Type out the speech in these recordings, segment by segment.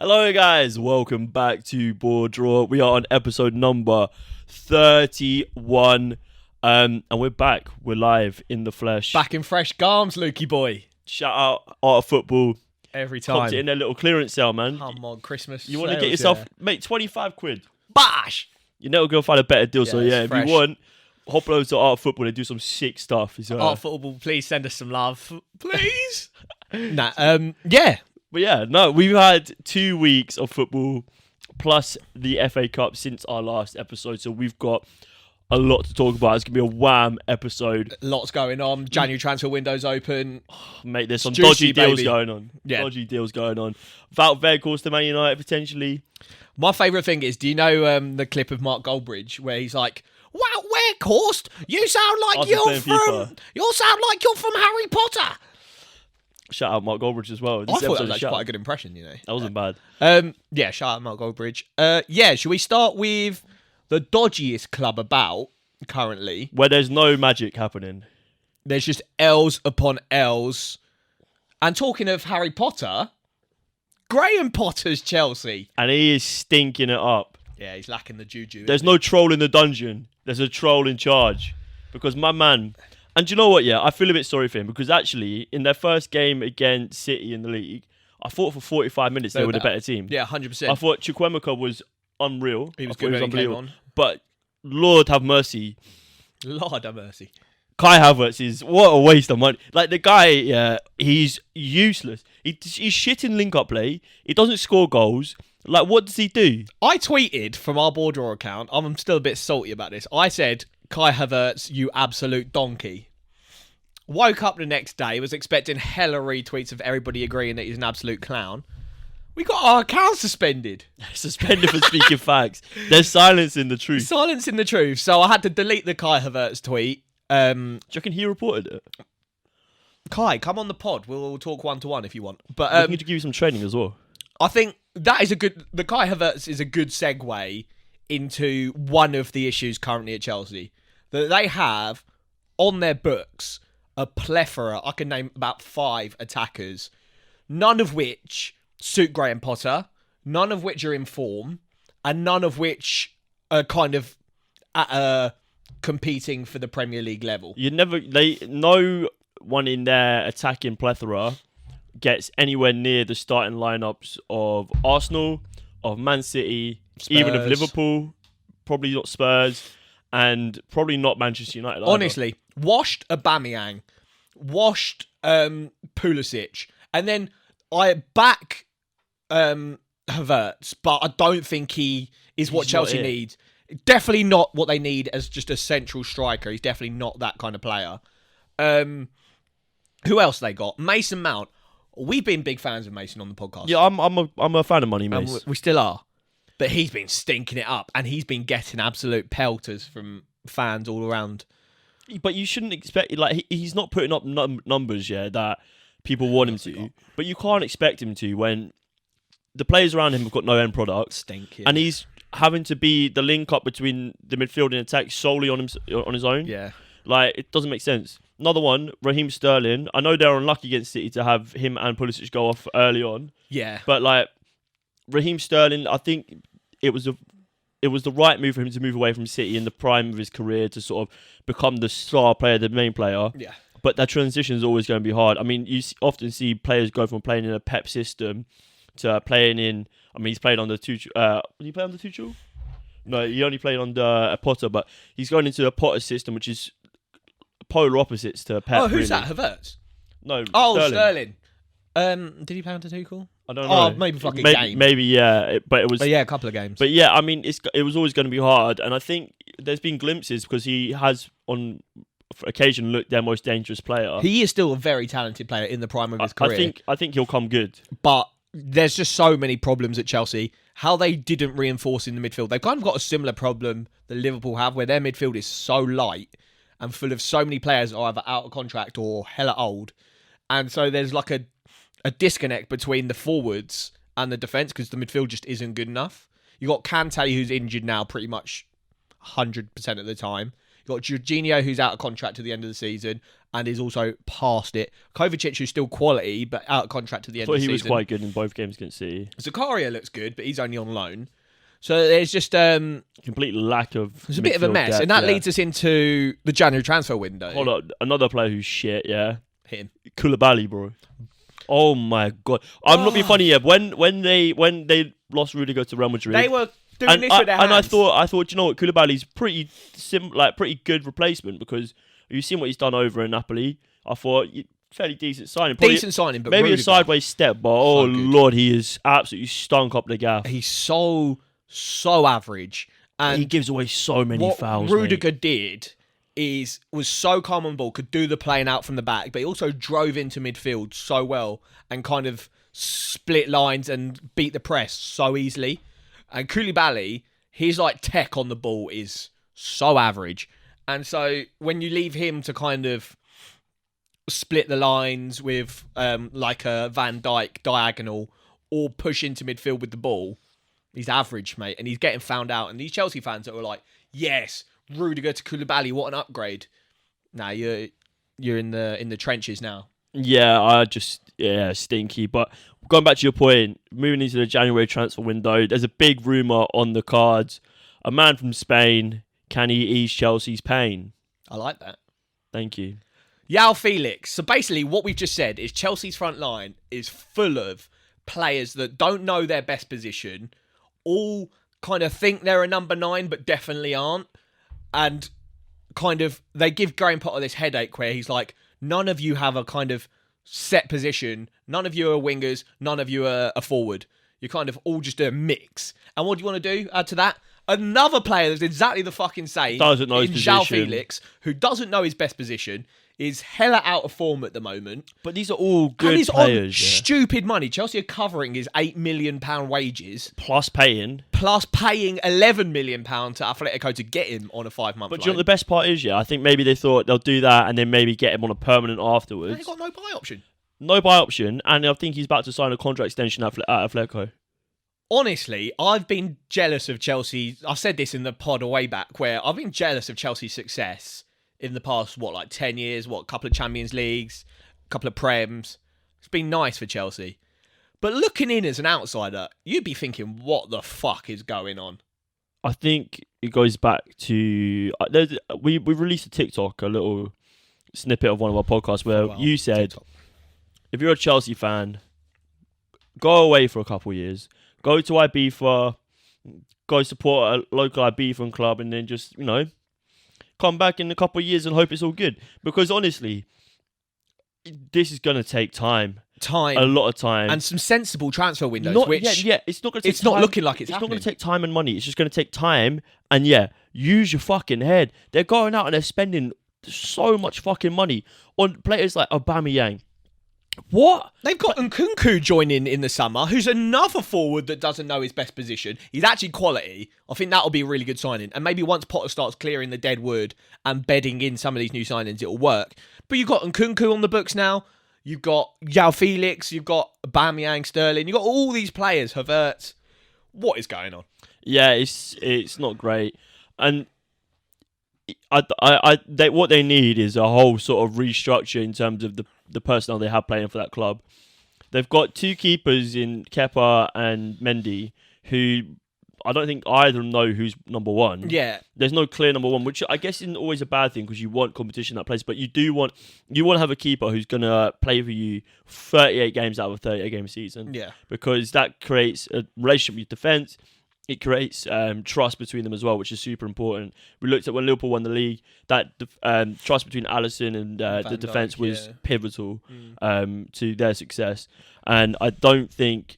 Hello guys, welcome back to BoreDraw. We are on episode number 31 and we're back. We're live in the flesh. Back in fresh garms, Lukey boy. Shout out Art of Football. Every time. Popped it in their little clearance sale, man. Come on, Christmas. You want to get yourself, mate, 25 quid. Bash! You're never going to find a better deal. So yeah, if fresh. you want, hop over to Art of Football and do some sick stuff. Art of Football, please send us some love. Please? Yeah. But yeah, no, we've had 2 weeks of football plus the FA Cup since our last episode. So we've got a lot to talk about. It's going to be a wham episode. Lots going on. January transfer window's open. Mate, there's some Juicy, dodgy deals baby. going on. Yeah. Dodgy deals going on. Wout Weghorst to Man United, potentially. My favourite thing is, do you know the clip of Mark Goldbridge where he's like, "Wow, Weghorst, you sound like you're from Harry Potter." Shout out Mark Goldbridge as well. I thought that was actually quite a good impression, you know. That wasn't bad. Yeah, shout out Mark Goldbridge. Should we start with the dodgiest club about currently? Where there's no magic happening. There's just L's upon L's. And talking of Harry Potter, Graham Potter's Chelsea. And he is stinking it up. Yeah, he's lacking the juju. There's no troll in the dungeon. There's a troll in charge. Because my man... And do you know what, yeah? I feel a bit sorry for him because actually, in their first game against City in the league, I thought for 45 minutes they were the better team. Yeah, 100%. I thought Chukwuemeka was unreal. He was good when he came on. But Lord have mercy. Lord have mercy. Kai Havertz is... What a waste of money. Like, the guy, yeah, he's useless. He's shit in link-up play. He doesn't score goals. Like, what does he do? I tweeted from our BoreDraw account, I'm still a bit salty about this. I said, Kai Havertz, you absolute donkey. Woke up the next day, was expecting hella retweets of everybody agreeing that he's an absolute clown. We got our account suspended. Suspended for speaking facts. There's silence in the truth. Silence in the truth. So I had to delete the Kai Havertz tweet. Do you reckon he reported it? Kai, come on the pod. We'll talk one-to-one if you want. But We need to give you some training as well. I think that is the Kai Havertz is a good segue into one of the issues currently at Chelsea. That they have on their books a plethora, I can name about 5 attackers, none of which suit Graham Potter, none of which are in form, and none of which are kind of competing for the Premier League level. No one in their attacking plethora gets anywhere near the starting lineups of Arsenal, of Man City, Spurs. even of Liverpool, probably not Spurs, and probably not Manchester United either. Honestly, washed Aubameyang, washed Pulisic, and then I back Havertz, but I don't think he is what Chelsea needs. Definitely not what they need as just a central striker. He's definitely not that kind of player. Who else they got? Mason Mount. We've been big fans of Mason on the podcast. Yeah, I'm a fan of Money Mace. We still are. But he's been stinking it up, and he's been getting absolute pelters from fans all around. But you shouldn't expect... Like, he's not putting up numbers, yeah, that people want him to. But you can't expect him to when the players around him have got no end product. Stink, yeah. And he's having to be the link-up between the midfield and attack solely on his own. Yeah. Like, it doesn't make sense. Another one, Raheem Sterling. I know they're unlucky against City to have him and Pulisic go off early on. Yeah. But, like, Raheem Sterling, I think it was the right move for him to move away from City in the prime of his career to sort of become the star player, the main player. Yeah. But that transition is always going to be hard. I mean, you often see players go from playing in a Pep system to playing in... I mean, he's played under Tuchel. Did he play under Tuchel? No, he only played under a Potter, but he's going into a Potter system, which is polar opposites to Pep. Oh, who's really. that? Havertz? No, Sterling. Did he play under Tuchel? I don't know. Oh, maybe for like a game. Maybe, yeah. But it was... But yeah, a couple of games. But yeah, I mean, it was always going to be hard. And I think there's been glimpses because he has, on occasion, looked their most dangerous player. He is still a very talented player in the prime of his career. I think he'll come good. But there's just so many problems at Chelsea. How they didn't reinforce in the midfield. They've kind of got a similar problem that Liverpool have where their midfield is so light and full of so many players that are either out of contract or hella old. And so there's like a disconnect between the forwards and the defence because the midfield just isn't good enough. You got Kante, who's injured now pretty much 100% of the time. You've got Jorginho, who's out of contract to the end of the season and is also past it. Kovacic, who's still quality, but out of contract to the end of the season. He was quite good in both games against City. Zakaria looks good, but he's only on loan. So there's just... complete lack of... There's a bit of a mess, depth, and that leads us into the January transfer window. Hold on, another player who's shit, yeah? Hit him. Koulibaly, bro. Oh my god! I'm not being funny. Yeah, when they lost Rudiger to Real Madrid, they were doing this with their hands. And I thought, you know what, Koulibaly's pretty good replacement because you've seen what he's done over in Napoli. I thought fairly decent signing, decent signing, but maybe Rudiger, a sideways step. But oh lord, he is absolutely stunk up the gaff. He's so average, and he gives away so many fouls. What Rudiger did was so calm on ball, could do the playing out from the back, but he also drove into midfield so well and kind of split lines and beat the press so easily. And Koulibaly, his like tech on the ball is so average. And so when you leave him to kind of split the lines with like a Van Dijk diagonal or push into midfield with the ball, he's average, mate. And he's getting found out. And these Chelsea fans that were like, yes, Rudiger to Koulibaly, what an upgrade. Nah, you're in the trenches now. Yeah, stinky. But going back to your point, moving into the January transfer window, there's a big rumour on the cards. A man from Spain, can he ease Chelsea's pain? I like that. Thank you. João Felix. So basically what we've just said is Chelsea's front line is full of players that don't know their best position, all kind of think they're a number 9 but definitely aren't. And kind of, they give Graham Potter this headache where he's like, none of you have a kind of set position. None of you are wingers. None of you are a forward. You're kind of all just a mix. And what do you want to do? Add to that, another player that's exactly the fucking same. Doesn't know his position. João Felix, who doesn't know his best position, is hella out of form at the moment. But these are all good and he's players. On stupid money. Chelsea are covering his £8 million wages. Plus paying £11 million to Atletico to get him on a 5-month But loan. do you know what the best part is, yeah? I think maybe they thought they'll do that and then maybe get him on a permanent afterwards. They've got no buy option. No buy option, and I think he's about to sign a contract extension at Atletico. Honestly, I've been jealous of Chelsea. I said this in the pod a way back, where I've been jealous of Chelsea's success in the past, 10 years, a couple of Champions Leagues, a couple of Prems. It's been nice for Chelsea. But looking in as an outsider, you'd be thinking, what the fuck is going on? I think it goes back to... we released a TikTok, a little snippet of one of our podcasts where you said, TikTok. If you're a Chelsea fan, go away for a couple of years. Go to Ibiza, go support a local Ibizan club, and then just, come back in a couple of years and hope it's all good. Because honestly, this is going to take time. A lot of time. And some sensible transfer windows. It's not going to take It's not looking like it's not happening. going to take time and money. It's just going to take time. And use your fucking head. They're going out and they're spending so much fucking money on players like Aubameyang. What? They've got Nkunku joining in the summer, who's another forward that doesn't know his best position. He's actually quality. I think that'll be a really good signing. And maybe once Potter starts clearing the dead wood and bedding in some of these new signings, it'll work. But you've got Nkunku on the books now. You've got João Felix. You've got Aubameyang, Sterling. You've got all these players. Havertz. What is going on? Yeah, it's not great. And what they need is a whole sort of restructure in terms of the personnel they have playing for that club. They've got 2 keepers in Kepa and Mendy, who I don't think either of them know who's number 1. Yeah. There's no clear number 1, which I guess isn't always a bad thing because you want competition in that place, but you want to have a keeper who's going to play for you 38 games out of a 38 game season. Yeah. Because that creates a relationship with defence. It creates trust between them as well, which is super important. We looked at when Liverpool won the league, that trust between Alisson and the defence was pivotal to their success. And I don't think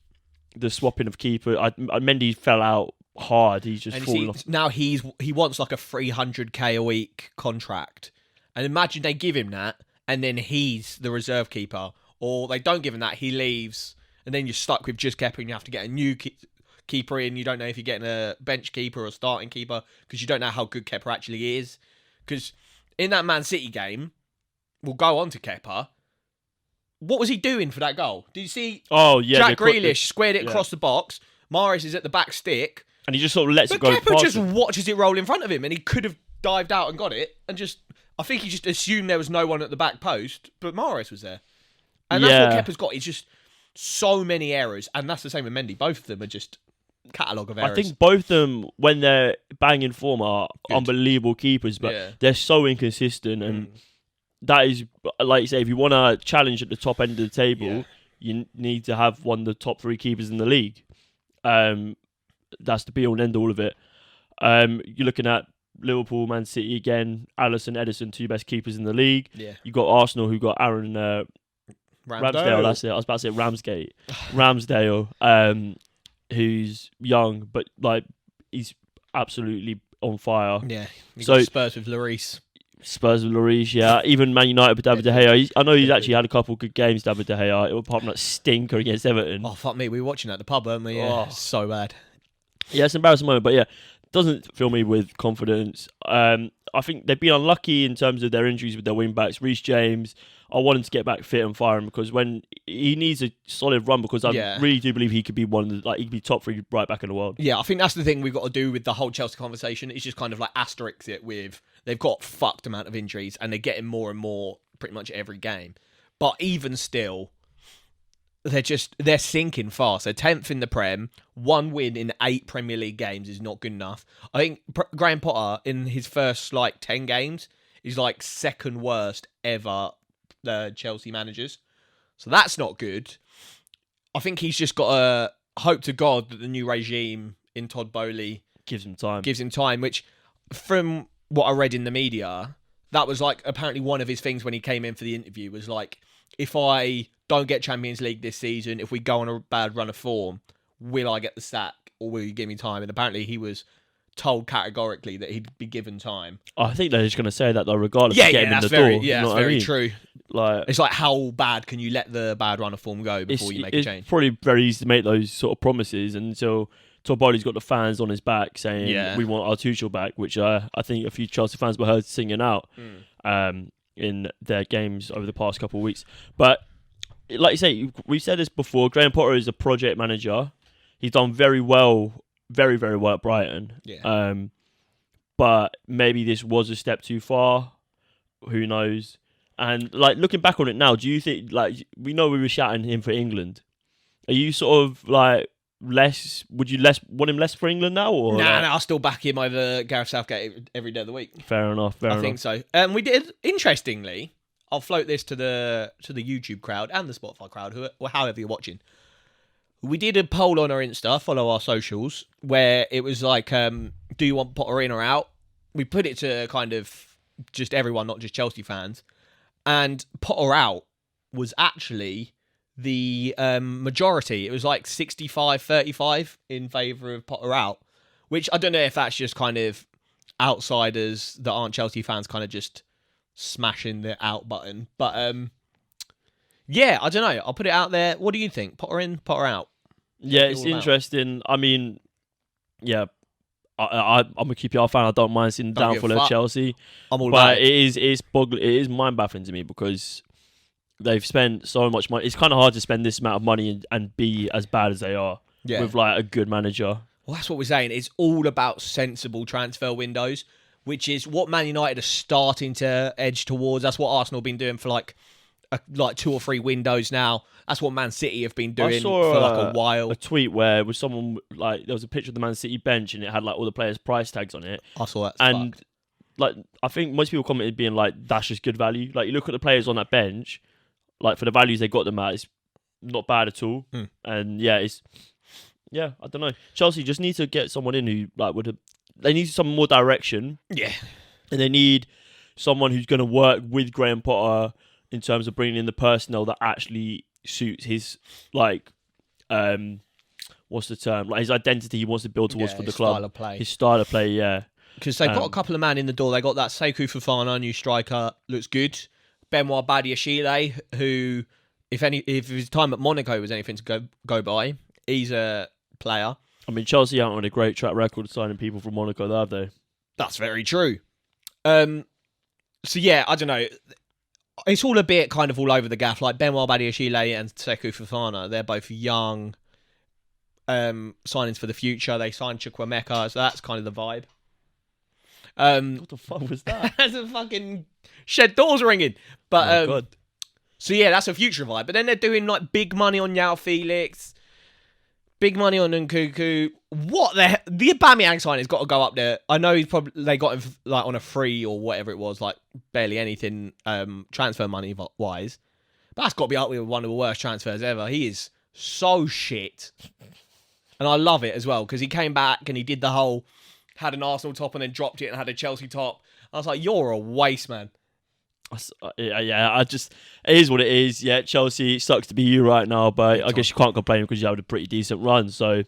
the swapping of keeper... Mendy fell out hard. He's just fallen off. Now he wants like a $300k a week contract. And imagine they give him that, and then he's the reserve keeper. Or they don't give him that, he leaves, and then you're stuck with just Kepa and you have to get a new keeper in. You don't know if you're getting a bench keeper or a starting keeper because you don't know how good Kepa actually is. Because in that Man City game, we'll go on to Kepa. What was he doing for that goal? Did you see? Oh yeah, Jack Grealish squared it across the box. Mahrez is at the back stick, and he just sort of lets it go. Kepa just watches it roll in front of him, and he could have dived out and got it, and I think he just assumed there was no one at the back post, but Mahrez was there. And that's what Kepa's got. He's just so many errors, and that's the same with Mendy. Both of them are just catalogue of errors. I think both of them, when they're banging form, are Good. unbelievable keepers, but they're so inconsistent. And that is, like you say, if you want to challenge at the top end of the table, you need to have one of the top 3 keepers in the league. That's the be all and end all of it. You're looking at Liverpool, Man City again, Alisson, Edison, 2 best keepers in the league. Yeah. You got Arsenal, who got Aaron Ramsdale. That's it. I was about to say Ramsdale, who's young, but like he's absolutely on fire. Yeah. So Spurs with Lloris. Yeah. Even Man United with David De Gea. I know he's actually had a couple of good games, David De Gea. Apart from that stinker against Everton. Oh, fuck me. We were watching at the pub, weren't we? Yeah. So bad. Yeah, it's an embarrassing moment, but yeah, doesn't fill me with confidence. I think they've been unlucky in terms of their injuries with their wing backs. Reece James, I want him to get back fit and firing because when he needs a solid run, because I really do believe he could be one of the, he could be top 3 right back in the world. Yeah, I think that's the thing we've got to do with the whole Chelsea conversation. It's just kind of like asterisk it with they've got fucked amount of injuries and they're getting more and more pretty much every game. But even still, they're sinking fast. They're 10th in the Prem. 1 win in 8 Premier League games is not good enough. I think Graham Potter in his first 10 games is second worst ever Chelsea managers. So that's not good. I think he's just got to hope to God that the new regime in Todd Bowley gives him time, which from what I read in the media, that was apparently one of his things when he came in for the interview was if I don't get Champions League this season, if we go on a bad run of form, will I get the sack or will you give me time? And apparently he was told categorically that he'd be given time. I think they're just going to say that though, regardless of getting him in the door. Yeah, that's very true. Like, it's how bad can you let the bad run of form go before you make a change? It's probably very easy to make those sort of promises until Todd Bowley's got the fans on his back saying we want our Tuchel back, which I think a few Chelsea fans were heard singing out in their games over the past couple of weeks. But like you say, we've said this before, Graham Potter is a project manager. He's done very well, very, very well at Brighton. Yeah. But maybe this was a step too far. Who knows? And looking back on it now, do you think we know we were shouting him for England? Are you sort of would you want him less for England now? Or Nah, I'll still back him over Gareth Southgate every day of the week. Fair enough. I think so. We did, interestingly, I'll float this to the YouTube crowd and the Spotify crowd, or however you're watching. We did a poll on our Insta, follow our socials, where it was do you want Potter in or out? We put it to kind of just everyone, not just Chelsea fans. And Potter out was actually the majority. It was 65-35 in favour of Potter out, which I don't know if that's just kind of outsiders that aren't Chelsea fans kind of just smashing the out button. But yeah, I don't know. I'll put it out there. What do you think? Potter in, Potter out? Yeah, it's interesting. I mean, yeah, I'm a QPR fan. I don't mind seeing the downfall of Chelsea. I'm all about it. It is mind-baffling to me because they've spent so much money. It's kind of hard to spend this amount of money and be as bad as they are with a good manager. Well, that's what we're saying. It's all about sensible transfer windows, which is what Man United are starting to edge towards. That's what Arsenal have been doing for 2 or 3 windows now. That's what Man City have been doing for a while. A tweet where it was someone there was a picture of the Man City bench and it had all the players' price tags on it. I saw that. And I think most people commented being that's just good value. You look at the players on that bench, for the values they got them at, it's not bad at all. And I don't know. Chelsea just need to get someone in who they need some more direction. Yeah. And they need someone who's going to work with Graham Potter in terms of bringing in the personnel that actually suits his what's the term? His identity he wants to build towards for the club. His style of play, yeah. Because they've got a couple of men in the door. They got that Sekou Fofana, new striker, looks good. Benoit Badiashile, who, if his time at Monaco was anything to go by, he's a player. I mean, Chelsea aren't on a great track record of signing people from Monaco, though, have they? That's very true. So yeah, I don't know. It's all a bit kind of all over the gaff. Benoit Badiashile and Sekou Fofana, they're both young signings for the future. They signed Chukwuemeka, so that's kind of the vibe. What the fuck was that? That's a fucking shed doors ringing. But Oh, God. so yeah, that's a future vibe. But then they're doing like big money on Yao Felix, big money on Nkunku. What the Aubameyang sign has got to go up there. I know they got him like on a free or whatever it was, like barely anything transfer money wise. But that's got to be up with one of the worst transfers ever. He is so shit, and I love it as well because he came back and he did the whole had an Arsenal top and then dropped it and had a Chelsea top. I was like, you're a waste, man. Yeah, it is what it is. Yeah, Chelsea, it sucks to be you right now, but I guess you can't complain because you had a pretty decent run. So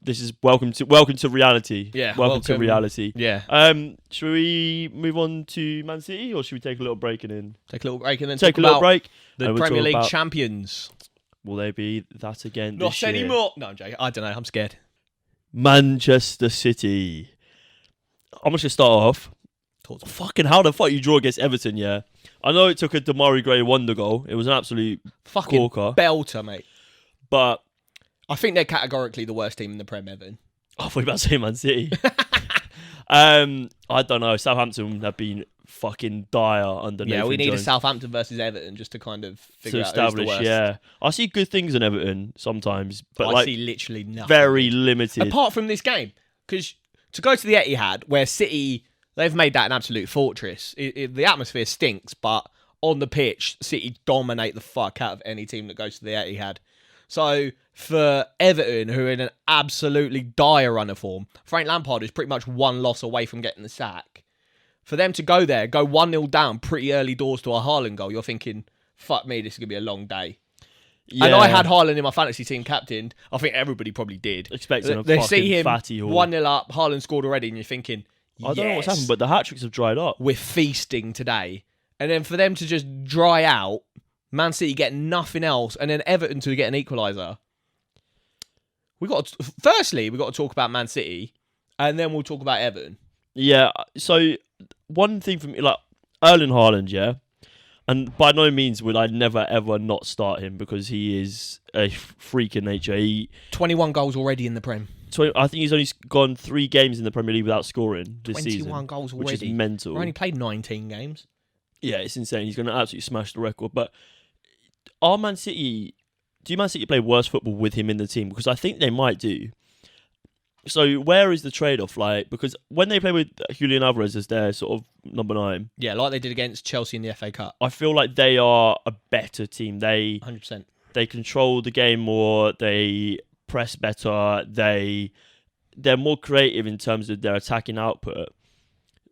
this is welcome to reality. Yeah, welcome to reality. Yeah. Should we move on to Man City, or should we take a little break and then take a little break and then take a little break? The Premier League champions. Will they be that again? Not this year? anymore. No, I'm joking. I don't know. I'm scared. Manchester City. I'm just gonna start off. Fucking how the fuck you draw against Everton, yeah? I know it took a Damari Gray wonder goal. It was an absolute fucking corker. Belter, mate. But I think they're categorically the worst team in the Prem, Everton. I thought you were about to say Man City. I don't know. Southampton have been fucking dire under Nathan Yeah, we need Jones a Southampton versus Everton just to kind of figure out establish. Who's the worst. Yeah, I see good things in Everton sometimes, but I like see literally nothing. very limited. Apart from this game, because to go to the Etihad, where City, they've made that an absolute fortress. The atmosphere stinks, but on the pitch, City dominate the fuck out of any team that goes to the Etihad. So for Everton, who are in an absolutely dire run of form, Frank Lampard is pretty much one loss away from getting the sack. For them to go there, go 1-0 down pretty early doors to a Haaland goal, you're thinking, fuck me, this is going to be a long day. Yeah. And I had Haaland in my fantasy team captained. I think everybody probably did. Expecting a they fucking see him fatty haul. 1-0 up, Haaland scored already, and you're thinking, yes, I don't know what's happened, but the hat-tricks have dried up. We're feasting today. And then for them to just dry out, Man City get nothing else, and then Everton to get an equaliser. Firstly, we got to talk about Man City, and then we'll talk about Everton. Yeah, so one thing for me, like Erling Haaland, yeah, and by no means would I never ever not start him because he is a freak in nature. 21 goals already in the Prem. I think he's only gone 3 games in the Premier League without scoring this 21 season. 21 goals already. Which is mental. We've only played 19 games. Yeah, it's insane. He's going to absolutely smash the record. But do Man City play worse football with him in the team? Because I think they might do. So where is the trade-off? Like, because when they play with Julian Alvarez as their sort of number 9... Yeah, like they did against Chelsea in the FA Cup. I feel like they are a better team. 100%. They control the game more. They press better. They're more creative in terms of their attacking output.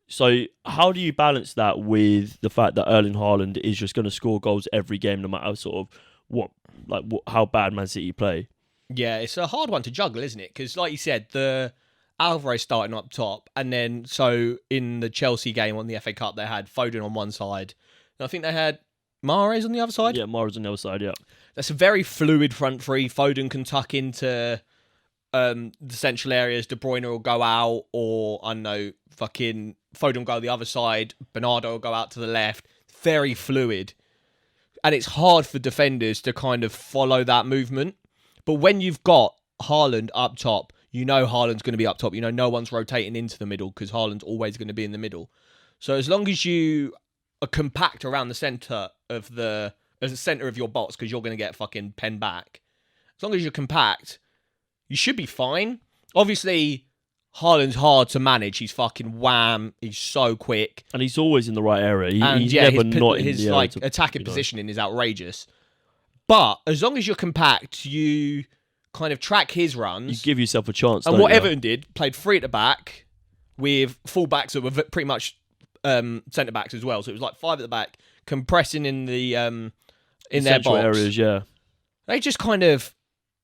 So how do you balance that with the fact that Erling Haaland is just going to score goals every game, no matter sort of how bad Man City play? Yeah, it's a hard one to juggle, isn't it? Because like you said, the Alvarez starting up top, and then so in the Chelsea game on the FA Cup, they had Foden on one side. And I think they had Mahrez on the other side. Yeah, Mahrez on the other side, yeah. That's a very fluid front three. Foden can tuck into the central areas. De Bruyne will go out, or I don't know, fucking Foden will go the other side. Bernardo will go out to the left. Very fluid. And it's hard for defenders to kind of follow that movement. But when you've got Haaland up top, you know Haaland's going to be up top. You know no one's rotating into the middle because Haaland's always going to be in the middle. So as long as you are compact around the centre of the centre of your box, because you're going to get fucking penned back. As long as you're compact, you should be fine. Obviously, Haaland's hard to manage. He's fucking wham. He's so quick, and he's always in the right area. He's never not in his the like area attacking positioning is outrageous. But as long as you're compact, you kind of track his runs. You give yourself a chance. And what Everton did, played 3 at the back with full backs that were pretty much centre backs as well. So it was like 5 at the back, compressing in the in their box areas. Yeah, they just kind of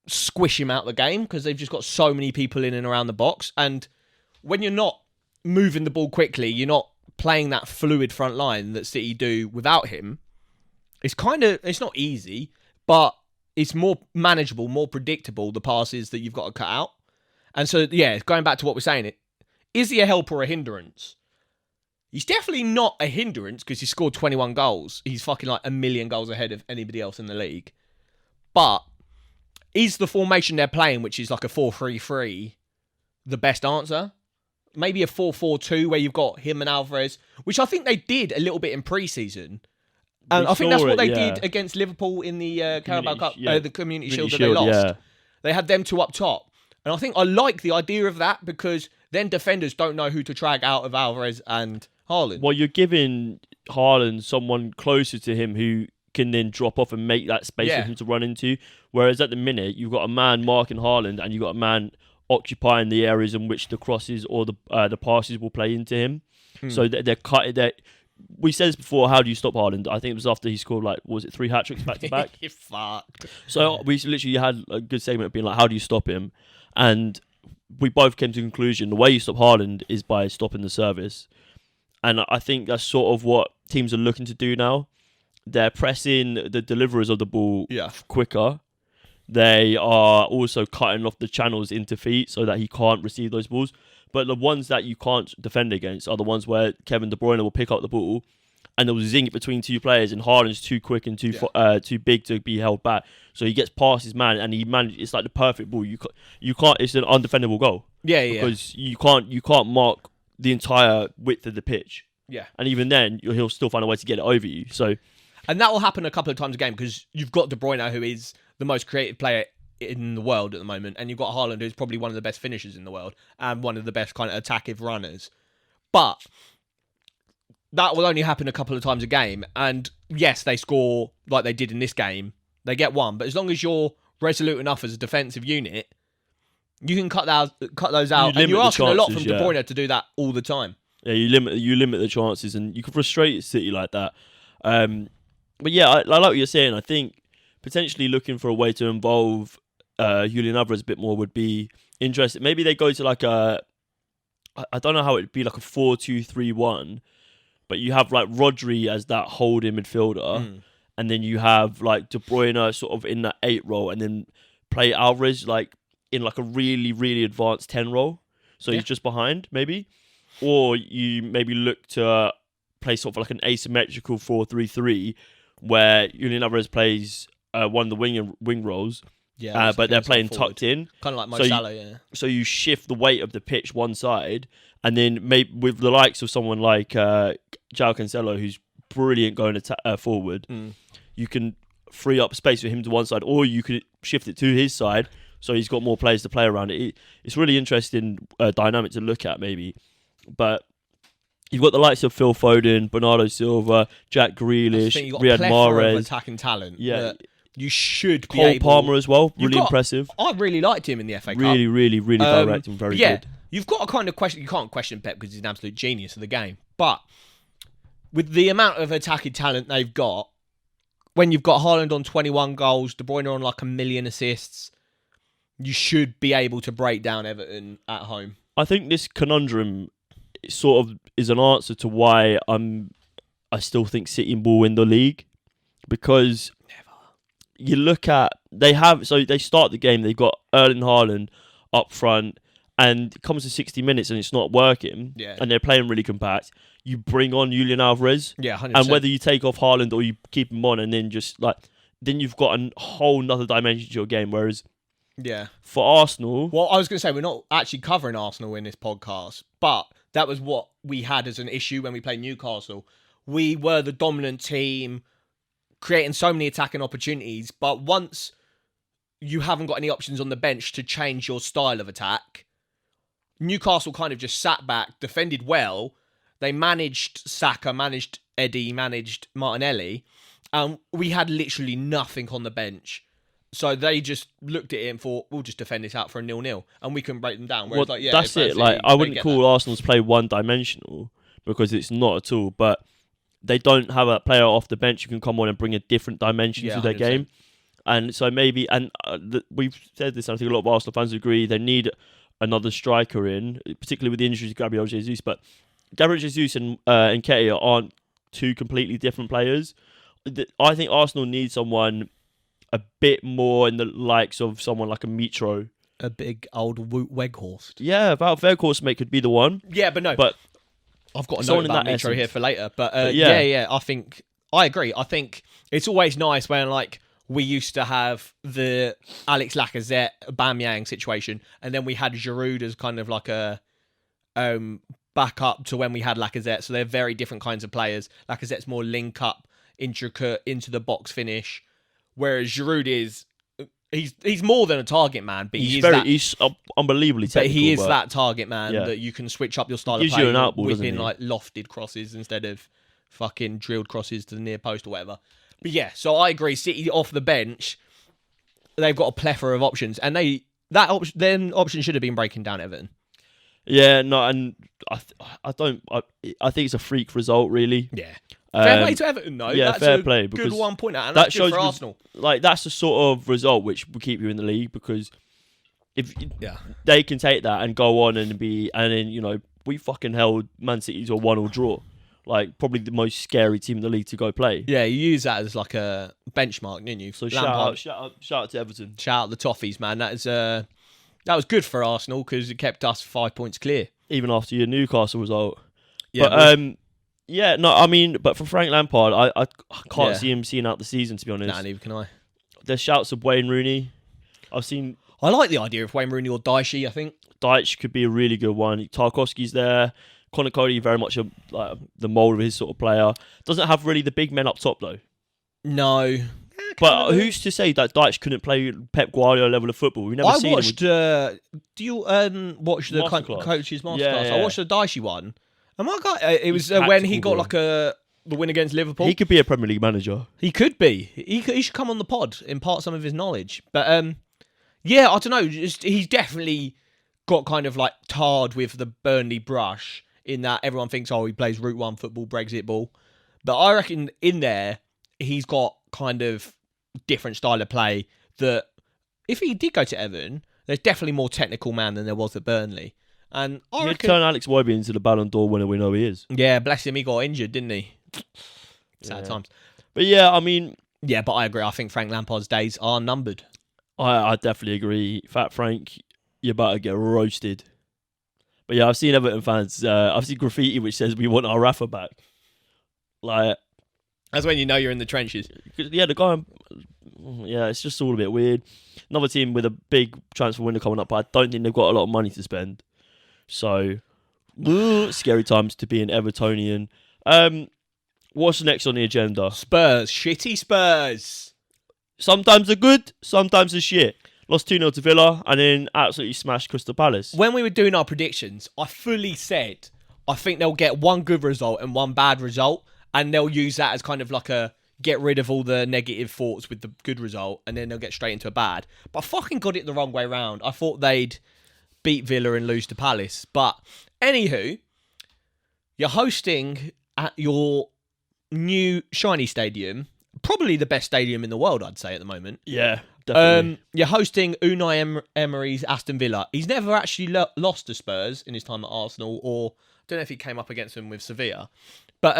squish him out the game because they've just got so many people in and around the box. And when you're not moving the ball quickly, you're not playing that fluid front line that City do without him. It's not easy, but it's more manageable, more predictable, the passes that you've got to cut out. And so, yeah, going back to what we're saying, is he a help or a hindrance? He's definitely not a hindrance because he scored 21 goals. He's fucking like 1 million goals ahead of anybody else in the league. But is the formation they're playing, which is like a 4-3-3, the best answer? maybe a 4-4-2 where you've got him and Alvarez, which I think they did a little bit in pre-season. And I think that's what they did against Liverpool in the Carabao Cup, the Community Shield that they lost. Yeah. They had them two up top. And I think I like the idea of that because then defenders don't know who to drag out of Alvarez and Haaland. Well, you're giving Haaland someone closer to him who can then drop off and make that space for him to run into. Whereas at the minute, you've got a man marking Haaland and you've got a man occupying the areas in which the crosses or the passes will play into him. So they're cutting that. We said this before, how do you stop Haaland? I think it was after he scored, 3 hat-tricks back-to-back? You're fucked. So we literally had a good segment of being like, how do you stop him? And we both came to the conclusion, the way you stop Haaland is by stopping the service. And I think that's sort of what teams are looking to do now. They're pressing the deliverers of the ball quicker. They are also cutting off the channels into feet so that he can't receive those balls. But the ones that you can't defend against are the ones where Kevin De Bruyne will pick up the ball and they'll zing it between two players, and Haaland's too quick and too big to be held back. So he gets past his man and it's like the perfect ball. You can't. It's an undefendable goal. Because you can't mark the entire width of the pitch. Yeah. And even then, he'll still find a way to get it over you. And that will happen a couple of times a game because you've got De Bruyne, who is the most creative player in the world at the moment, and you've got Haaland, who's probably one of the best finishers in the world and one of the best kind of attackive runners. But that will only happen a couple of times a game. And yes, they score like they did in this game. They get one. But as long as you're resolute enough as a defensive unit, you can cut those out. And you're asking a lot from De Bruyne to do that all the time. Yeah, you limit the chances, and you can frustrate City like that. But yeah, I like what you're saying. I think potentially looking for a way to involve Julian Alvarez a bit more would be interesting. Maybe they go to I don't know how it'd be, like a 4-2-3-1, but you have like Rodri as that holding midfielder, and then you have like De Bruyne sort of in that 8 role, and then play Alvarez like in like a really, really advanced 10 role. So he's just behind, maybe. Or you maybe look to play sort of like an asymmetrical 4-3-3, where Julian Alvarez plays one of the wing roles. Yeah, but they're playing tucked in. Kind of like Mo Salah, So you shift the weight of the pitch one side, and then maybe with the likes of someone like João Cancelo, who's brilliant going forward, you can free up space for him to one side, or you could shift it to his side, so he's got more players to play around it. It's really interesting dynamic to look at, maybe. But you've got the likes of Phil Foden, Bernardo Silva, Jack Grealish, Riyad Mahrez. Attacking talent. Yeah. You should be Cole Palmer as well. Really impressive. I really liked him in the FA Cup. Really, really, really direct and very good. You've got to kind of question. You can't question Pep because he's an absolute genius of the game. But with the amount of attacking talent they've got, when you've got Haaland on 21 goals, De Bruyne on like 1 million assists, you should be able to break down Everton at home. I think this conundrum sort of is an answer to why I still think City will win the league, because you look at they start the game, they've got Erling Haaland up front, and it comes to 60 minutes and it's not working, and they're playing really compact. You bring on Julian Alvarez, 100%. And whether you take off Haaland or you keep him on, and then then you've got a whole nother dimension to your game. Whereas for Arsenal, well, I was going to say we're not actually covering Arsenal in this podcast, but that was what we had as an issue when we played Newcastle. We were the dominant team, creating so many attacking opportunities, but once you haven't got any options on the bench to change your style of attack, Newcastle kind of just sat back, defended well. They managed Saka, managed Eddie, managed Martinelli, and we had literally nothing on the bench. So they just looked at it and thought, we'll just defend this out for a 0-0, and we can break them down. Whereas, that's it. I wouldn't call Arsenal's play one-dimensional, because it's not at all, but they don't have a player off the bench who can come on and bring a different dimension to their 100%. Game. And so maybe, we've said this, I think a lot of Arsenal fans agree, they need another striker in, particularly with the injuries to Gabriel Jesus. But Gabriel Jesus and Nketiah aren't two completely different players. I think Arsenal needs someone a bit more in the likes of someone like a Mitro. A big old Wout Weghorst. Yeah, about Weghorst, mate, could be the one. Yeah, but no. But I've got a note about Mitro here for later. But I agree. I think it's always nice when we used to have the Alex Lacazette, Aubameyang situation, and then we had Giroud as kind of like a back up to when we had Lacazette. So they're very different kinds of players. Lacazette's more link up, intricate, into the box finish, whereas Giroud is he's more than a target man, but he's unbelievably technical. But he is that target man that you can switch up your style of play, whipping like lofted crosses instead of fucking drilled crosses to the near post or whatever. But yeah, so I agree. City off the bench, they've got a plethora of options, and then option should have been breaking down Everton. Yeah, no, and I think it's a freak result, really. Yeah. Fair play to Everton, though. Yeah, that's fair play. Good 1 point out, and that shows for Arsenal. Like, that's the sort of result which will keep you in the league, because if they can take that and go on and then we fucking held Man City to a 1-1 draw. Like, probably the most scary team in the league to go play. Yeah, you use that as like a benchmark, didn't you? So shout out to Everton. Shout out the Toffees, man. That was good for Arsenal because it kept us 5 points clear. Even after your Newcastle result. Yeah, but for Frank Lampard, I can't see him seeing out the season, to be honest. Nah, neither can I. There's shouts of Wayne Rooney. I like the idea of Wayne Rooney or Daishi, I think. Deitch could be a really good one. Tarkowski's there. Conor Cody, very much the mould of his sort of player. Doesn't have really the big men up top, though. No. But who's to say that Deitch couldn't play Pep Guardiola level of football? We've never seen him. Do you watch the coach's masterclass? Yeah. I watched the Daishi one. And my God, it was when he got the win against Liverpool. He could be a Premier League manager. He could be. He should come on the pod, impart some of his knowledge. But I don't know. He's definitely got kind of like tarred with the Burnley brush in that everyone thinks, he plays Route 1 football, Brexit ball. But I reckon in there, he's got kind of different style of play that if he did go to Everton, there's definitely more technical man than there was at Burnley. And I reckon turn Alex Iwobi into the Ballon d'Or winner we know he is. Yeah, bless him, he got injured, didn't he? Sad times. But yeah, I mean... Yeah, but I agree. I think Frank Lampard's days are numbered. I definitely agree. Fat Frank, you're about to get roasted. But yeah, I've seen Everton fans. I've seen graffiti which says we want our Rafa back. Like, that's when you know you're in the trenches. Yeah, the guy. Yeah, it's just all a bit weird. Another team with a big transfer window coming up, but I don't think they've got a lot of money to spend. So, scary times to be an Evertonian. What's next on the agenda? Spurs, shitty Spurs. Sometimes they're good, sometimes they're shit. Lost 2-0 to Villa and then absolutely smashed Crystal Palace. When we were doing our predictions, I fully said I think they'll get one good result and one bad result, and they'll use that as kind of like a get rid of all the negative thoughts with the good result, and then they'll get straight into a bad. But I fucking got it the wrong way round. I thought they'd beat Villa and lose to Palace. But anywho, you're hosting at your new shiny stadium, probably the best stadium in the world, I'd say, at the moment. Yeah. Definitely. You're hosting Unai Emery's Aston Villa. He's never actually lost to Spurs in his time at Arsenal, or I don't know if he came up against them with Sevilla. But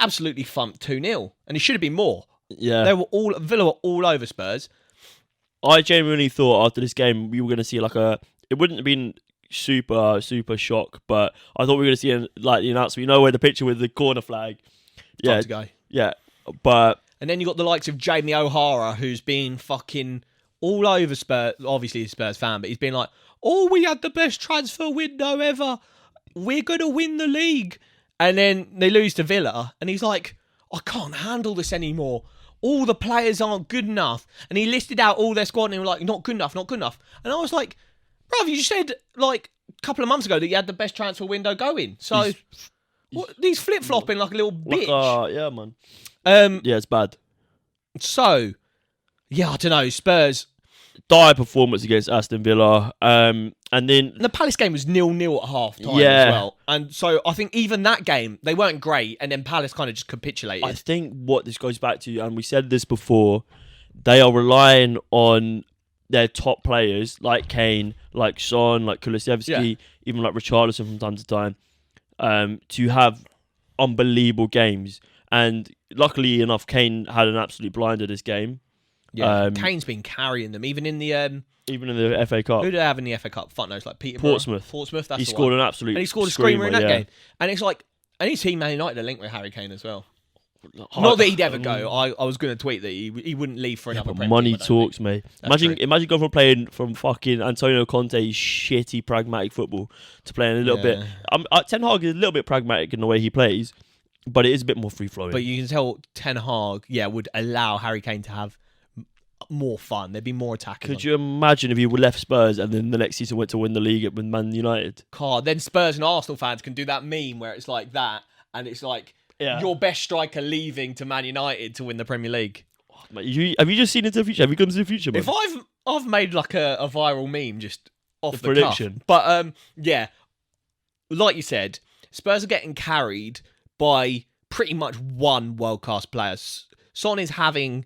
absolutely thumped 2-0, and it should have been more. Yeah, Villa were all over Spurs. I genuinely thought after this game we were going to see it wouldn't have been super shock, but I thought we were going to see the announcement. Where the picture with the corner flag. Yeah, to go. Yeah, but. And then you got the likes of Jamie O'Hara, who's been fucking all over Spurs. Obviously, he's a Spurs fan, but he's been like, we had the best transfer window ever. We're going to win the league. And then they lose to Villa, and he's like, I can't handle this anymore. All the players aren't good enough. And he listed out all their squad, and they were like, not good enough, not good enough. And I was like, bruv, you said like a couple of months ago that you had the best transfer window going. So he's flip-flopping like a little bitch. Yeah, man. Yeah, it's bad. So, yeah, I don't know. Spurs. Dire performance against Aston Villa. And then... The Palace game was 0-0 at half-time as well. And so I think even that game, they weren't great, and then Palace kind of just capitulated. I think what this goes back to, and we said this before, they are relying on their top players, like Kane, like Son, like Kulusevski, even like Richarlison from time to time, to have unbelievable games. And luckily enough, Kane had an absolute blinder this game. Yeah, Kane's been carrying them, even in the FA Cup. Who do they have in the FA Cup? Fuck knows, like Peterborough. Portsmouth. That's he scored an absolute. And he scored a screamer in that game. And it's like, and his team Man United are linked with Harry Kane as well. Not that he'd ever go. I was going to tweet that he wouldn't leave for another Premier money team, I don't talks, think. mate. Imagine going from playing from fucking Antonio Conte's shitty pragmatic football to playing a little bit. Ten Hag is a little bit pragmatic in the way he plays, but it is a bit more free flowing. But you can tell Ten Hag, would allow Harry Kane to have more fun. There'd be more attackers. Could you imagine if he would left Spurs and then the next season went to win the league with Man United? Then Spurs and Arsenal fans can do that meme where it's like that, and it's like your best striker leaving to Man United to win the Premier League. Oh, mate, have you just seen into the future? Have you gone to the future, man? If I've made like a viral meme just off the prediction, cuff. But like you said, Spurs are getting carried by pretty much one world class player. Son is having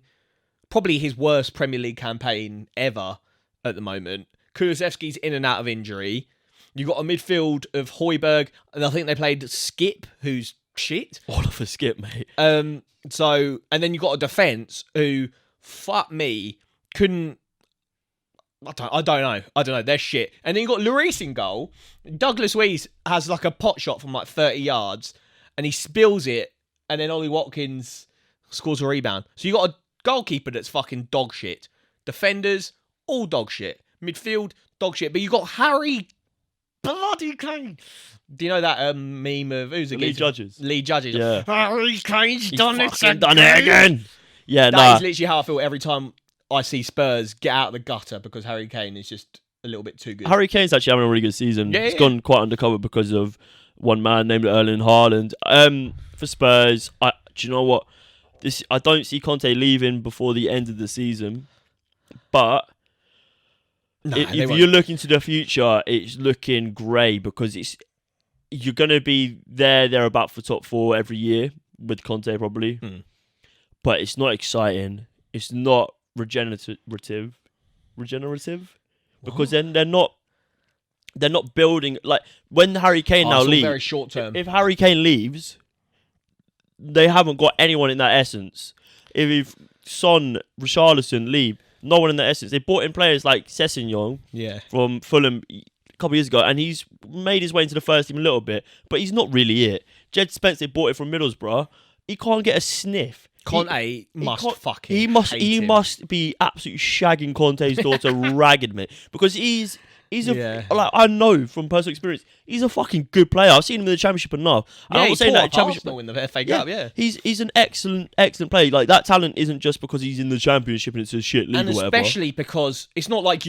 probably his worst Premier League campaign ever at the moment. Kulusevski's in and out of injury. You've got a midfield of Højbjerg, and I think they played Skip, who's shit. Oliver Skip, mate. And then you've got a defence who, fuck me, couldn't... I don't know. They're shit. And then you've got Lloris in goal. Douglas Luiz has like a pot shot from like 30 yards, and he spills it, and then Ollie Watkins scores a rebound. So you got a goalkeeper that's fucking dog shit. Defenders, all dog shit. Midfield, dog shit. But you got Harry bloody Kane. Do you know that meme of who's Lee Judges? Lee Judges. Yeah. Harry Kane's done it again. Yeah, that is literally how I feel every time I see Spurs get out of the gutter because Harry Kane is just a little bit too good. Harry Kane's actually having a really good season. He's gone quite undercover because of one man named Erling Haaland. For Spurs, do you know what? I don't see Conte leaving before the end of the season, but if you're looking to the future, it's looking grey because you're going to be thereabout for top 4 every year with Conte probably, but it's not exciting. It's not regenerative because then they're not building like when Harry Kane now leaves. Very short term. If Harry Kane leaves, they haven't got anyone in that essence. If Son, Richarlison leave, no one in that essence. They brought in players like Sessegnon from Fulham a couple of years ago, and he's made his way into the first team a little bit, but he's not really it. Jed Spence, they bought it from Middlesbrough. He can't get a sniff. Conte must be absolutely shagging Conte's daughter ragged, mate, because he's I know from personal experience, he's a fucking good player. I've seen him in the Championship enough. And I'm not saying that Championship in the FA Cup. He's an excellent player. Like that talent isn't just because he's in the Championship and it's a shit league and or whatever. Especially because it's not like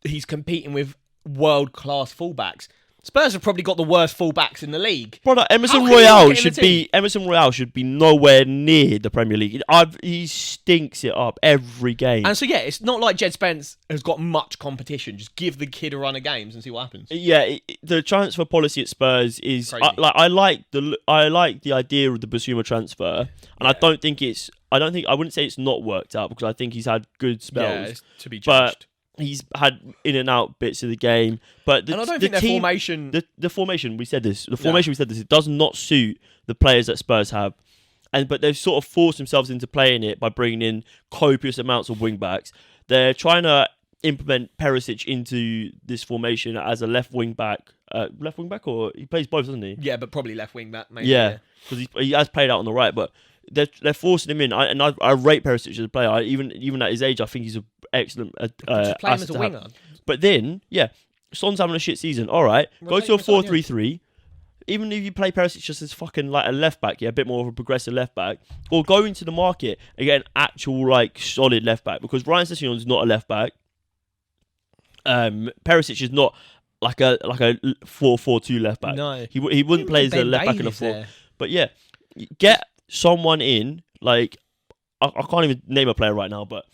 he's competing with world class fullbacks. Spurs have probably got the worst fullbacks in the league. Brother, Emerson Royale should be nowhere near the Premier League. He stinks it up every game. And so it's not like Jed Spence has got much competition. Just give the kid a run of games and see what happens. Yeah, the transfer policy at Spurs is I like the idea of the Basuma transfer, and I wouldn't say it's not worked out because I think he's had good spells. Yeah, to be judged. But he's had in and out bits of the game, but and I don't think their formation. The formation we said this. It does not suit the players that Spurs have, but they've sort of forced themselves into playing it by bringing in copious amounts of wing backs. They're trying to implement Perisic into this formation as a left wing back, or he plays both, doesn't he? Yeah, but probably left wing back. Maybe, yeah, because he has played out on the right, but they're forcing him in. I rate Perisic as a player. Even at his age, I think he's an excellent. Just play him as a winger. But then, Son's having a shit season. All right, go to a 4-3-3. Even if you play Perisic just as fucking like a left back, a bit more of a progressive left back, or go into the market and get an actual like solid left back because Ryan Sessegnon's not a left back. Perisic is not like a 4-4-2 left back. No, he wouldn't play as a left back in a 4. But get someone in like I can't even name a player right now, but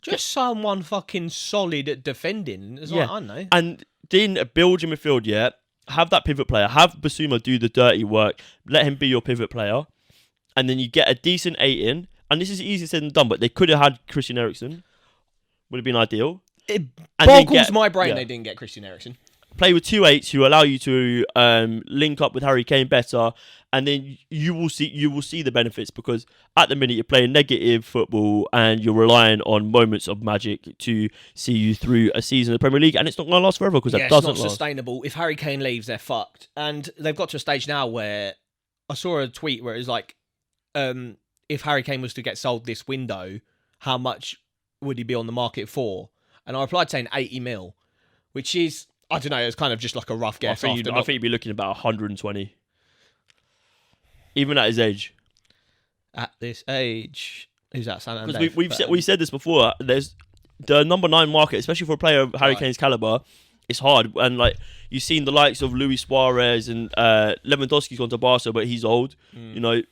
just someone fucking solid at defending. I don't know. And then build your midfield. Have that pivot player. Have Basuma do the dirty work. Let him be your pivot player, and then you get a decent 8 in. And this is easier said than done, but they could have had Christian Eriksen. Would have been ideal. It boggles my brain they didn't get Christian Eriksen. Play with 2 8s who allow you to link up with Harry Kane better, and then you will see the benefits because at the minute you're playing negative football and you're relying on moments of magic to see you through a season of the Premier League, and it's not going to last forever because that doesn't last. It's not sustainable. If Harry Kane leaves, they're fucked, and they've got to a stage now where I saw a tweet where it was like, if Harry Kane was to get sold this window, how much would he be on the market for? And I replied saying 80 mil, which is, I don't know, it's kind of just like a rough guess. I think you'd be looking about 120. Even at his age. At this age, who's that? Because we've said this before. There's the number 9 market, especially for a player of Harry Kane's caliber. It's hard, and like you've seen the likes of Luis Suarez and Lewandowski's gone to Barca, but he's old. You know,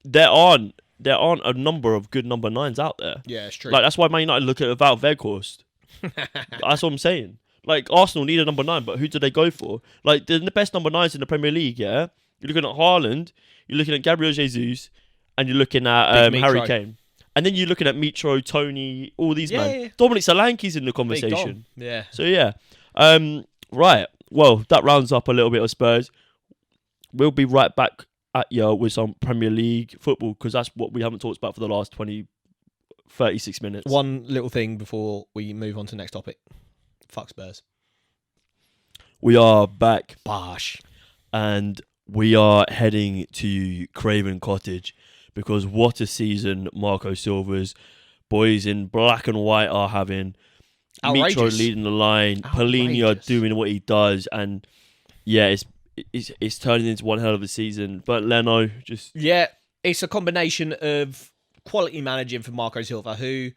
there aren't a number of good number 9s out there. Yeah, it's true. Like that's why Man United look at Wout Weghorst. That's what I'm saying. Like Arsenal need a number 9, but who do they go for? Like the best number 9s in the Premier League. Yeah, you're looking at Haaland, you're looking at Gabriel Jesus, and you're looking at Harry Kane. And then you're looking at Mitro, Tony, all these men. Yeah. Dominic Solanke's in the conversation. Yeah. So yeah. Right. Well, that rounds up a little bit of Spurs. We'll be right back at you with some Premier League football because that's what we haven't talked about for the last 36 minutes. One little thing before we move on to the next topic. Fuck Spurs. We are back. Bosh. And we are heading to Craven Cottage because what a season Marco Silva's boys in black and white are having. Outrageous. Mitro leading the line, Paulinho doing what he does, and yeah, it's turning into one hell of a season. But Leno just it's a combination of quality managing for Marco Silva, who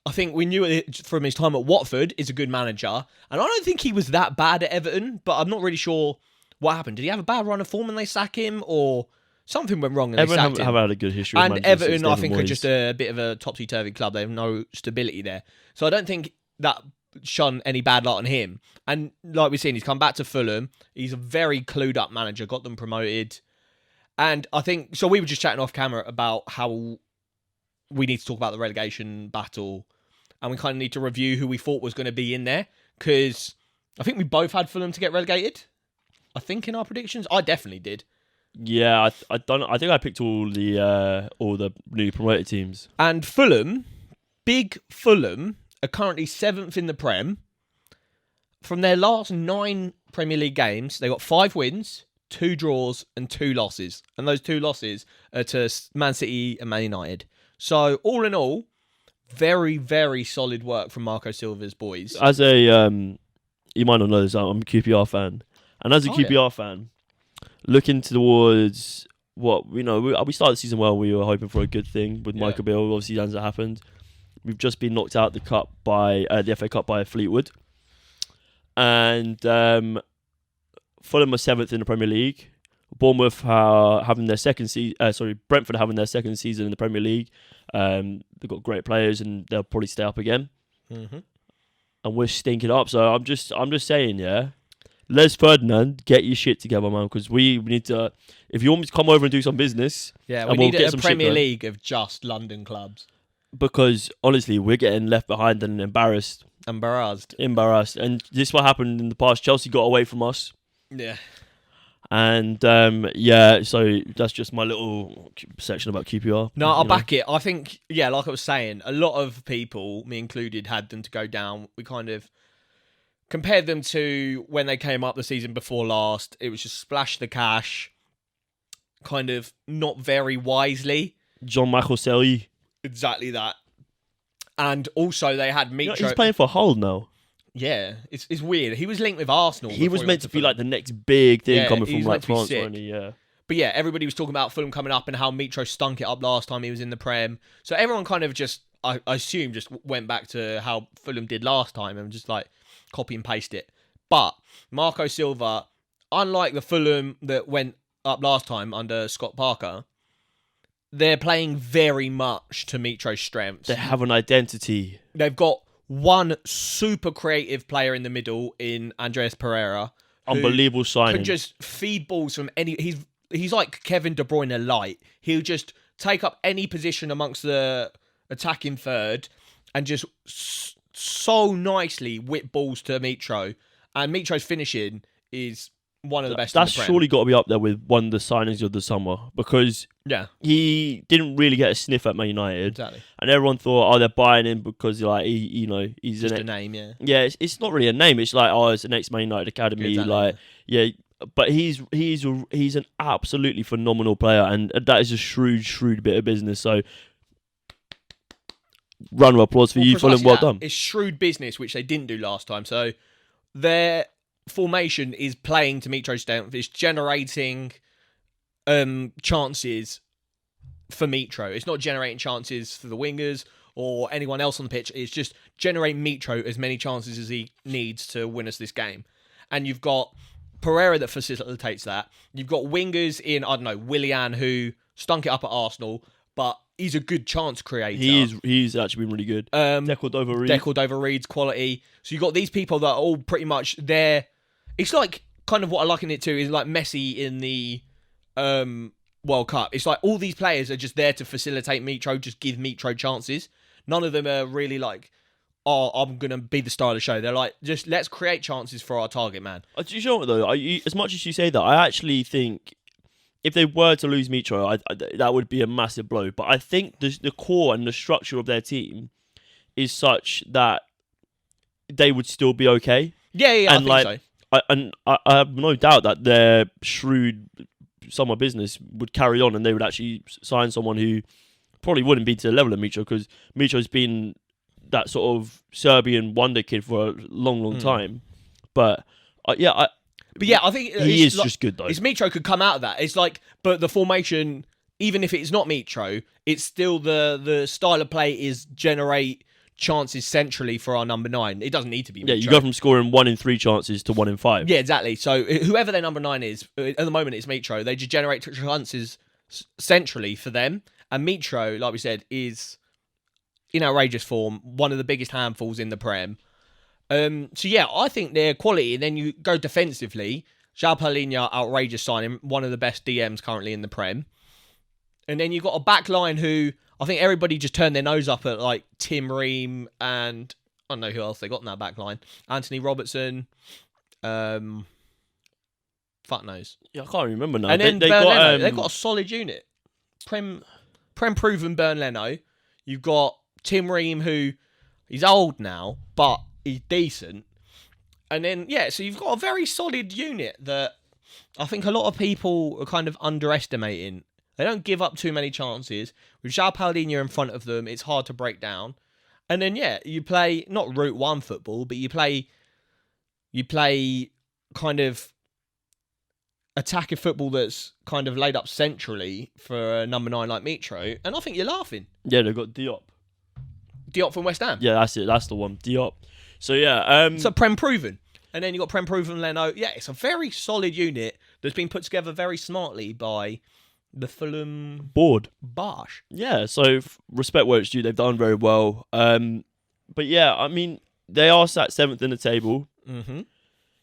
I think we knew it from his time at Watford is a good manager, and I don't think he was that bad at Everton, but I'm not really sure what happened. Did he have a bad run of form and they sack him, or something went wrong and they sacked him? Have had a good history, and Everton I think are just a bit of a topsy-turvy club. They have no stability there, so I don't think that shone any bad light on him. And like we've seen, he's come back to Fulham. He's a very clued up manager, got them promoted. And I think, so we were just chatting off camera about how we need to talk about the relegation battle and we kind of need to review who we thought was going to be in there, because I think we both had Fulham to get relegated. I think in our predictions, I definitely did. Yeah, I think I picked all the newly promoted teams. And Fulham, big Fulham, are currently 7th in the Prem. From their last 9 Premier League games, they got 5 wins, 2 draws, and 2 losses. And those 2 losses are to Man City and Man United. So, all in all, very, very solid work from Marco Silva's boys. As a, you might not know this, I'm a QPR fan. And as a QPR fan, looking towards what, you know, we started the season well. We were hoping for a good thing with Michael Beale. Obviously, that hasn't happened. We've just been knocked out the FA Cup by Fleetwood. And Fulham are 7th in the Premier League. Bournemouth are having their Brentford are having their second season in the Premier League. They've got great players and they'll probably stay up again. Mm-hmm. And we're stinking up. So I'm just saying, Les Ferdinand, get your shit together, man, because we need to. If you want me to come over and do some business, we need a Premier League of just London clubs. Because honestly, we're getting left behind and embarrassed. Embarrassed. And this is what happened in the past. Chelsea got away from us. Yeah. And so that's just my little section about QPR. No, I'll back it. I think, like I was saying, a lot of people, me included, had them to go down. We kind of compared them to when they came up the season before last. It was just splash the cash, kind of not very wisely. John Machoselli. Exactly that. And also they had Mitro. He's playing for Hull now. Yeah, it's weird. He was linked with Arsenal. He was meant to be like the next big thing coming from like France, wasn't he? Yeah. But yeah, everybody was talking about Fulham coming up and how Mitro stunk it up last time he was in the Prem. So everyone kind of just, I assume, just went back to how Fulham did last time and just like copy and paste it. But Marco Silva, unlike the Fulham that went up last time under Scott Parker, they're playing very much to Mitro's strengths. They have an identity. They've got one super creative player in the middle in Andreas Pereira. Unbelievable signing. Can just feed balls from any. He's like Kevin De Bruyne light. He'll just take up any position amongst the attacking third and just so nicely whip balls to Mitro. And Mitro's finishing is one of the best. That's in the Prem. surely got to be up there with one of the signings of the summer because he didn't really get a sniff at Man United. Exactly. And everyone thought, they're buying him because he's just a name. Yeah, it's not really a name. It's like, it's an ex-Man United academy. Exactly. Like, but he's an absolutely phenomenal player, and that is a shrewd bit of business. So, round of applause for you, Fulham. Well done. It's shrewd business, which they didn't do last time. So their formation is playing to Mitro's strength. It's generating chances for Mitro. It's not generating chances for the wingers or anyone else on the pitch. It's just generate Mitro as many chances as he needs to win us this game. And you've got Pereira that facilitates that. You've got wingers in, I don't know, Willian, who stunk it up at Arsenal, but he's a good chance creator. He's actually been really good. Decordova-Reid's quality. So you've got these people that are all pretty much there. It's like, kind of what I liken it to is like Messi in the World Cup. It's like all these players are just there to facilitate Mitro, just give Mitro chances. None of them are really like, oh, I'm going to be the star of the show. They're like, just let's create chances for our target man. Do you know what, though? As much as you say that, I actually think if they were to lose Mitro, that would be a massive blow. But I think the core and the structure of their team is such that they would still be okay. Yeah, and I think so. I have no doubt that their shrewd summer business would carry on, and they would actually sign someone who probably wouldn't be to the level of Mitro, because Mitro's been that sort of Serbian wonder kid for a long time. But I think he is like, just good though. It's Mitro could come out of that. It's like, but the formation, even if it's not Mitro, it's still the style of play is generate chances centrally for our number 9. It doesn't need to be Mitro. Yeah, you go from scoring 1 in 3 chances to 1 in 5. Yeah, exactly. So whoever their number 9 is, at the moment it's Mitro. They just generate chances centrally for them. And Mitro, like we said, is in outrageous form, one of the biggest handfuls in the Prem. So yeah, I think their quality, and then you go defensively, João Palhinha, outrageous signing, one of the best DMs currently in the Prem. And then you've got a back line who, I think everybody just turned their nose up at, like Tim Ream and, I don't know who else they got in that back line. Anthony Robertson, fuck knows. Yeah, I can't remember now. And then they've got a solid unit. Prem proven Burn Leno. You've got Tim Ream, who he's old now, but he's decent. And then, so you've got a very solid unit that I think a lot of people are kind of underestimating. They don't give up too many chances. With João Palhinha in front of them, it's hard to break down. And then, you play, not Route 1 football, but you play kind of attacking football that's kind of laid up centrally for a number 9 like Mitro. And I think you're laughing. Yeah, they've got Diop from West Ham. Yeah, that's it. That's the one. Diop. So, yeah. So, Prem proven. And then you got Prem proven Leno. Yeah, it's a very solid unit that's been put together very smartly by the Fulham board. Bosh. Yeah, so respect where it's due. They've done very well. But yeah, I mean, they are sat 7th in the table. Mm-hmm.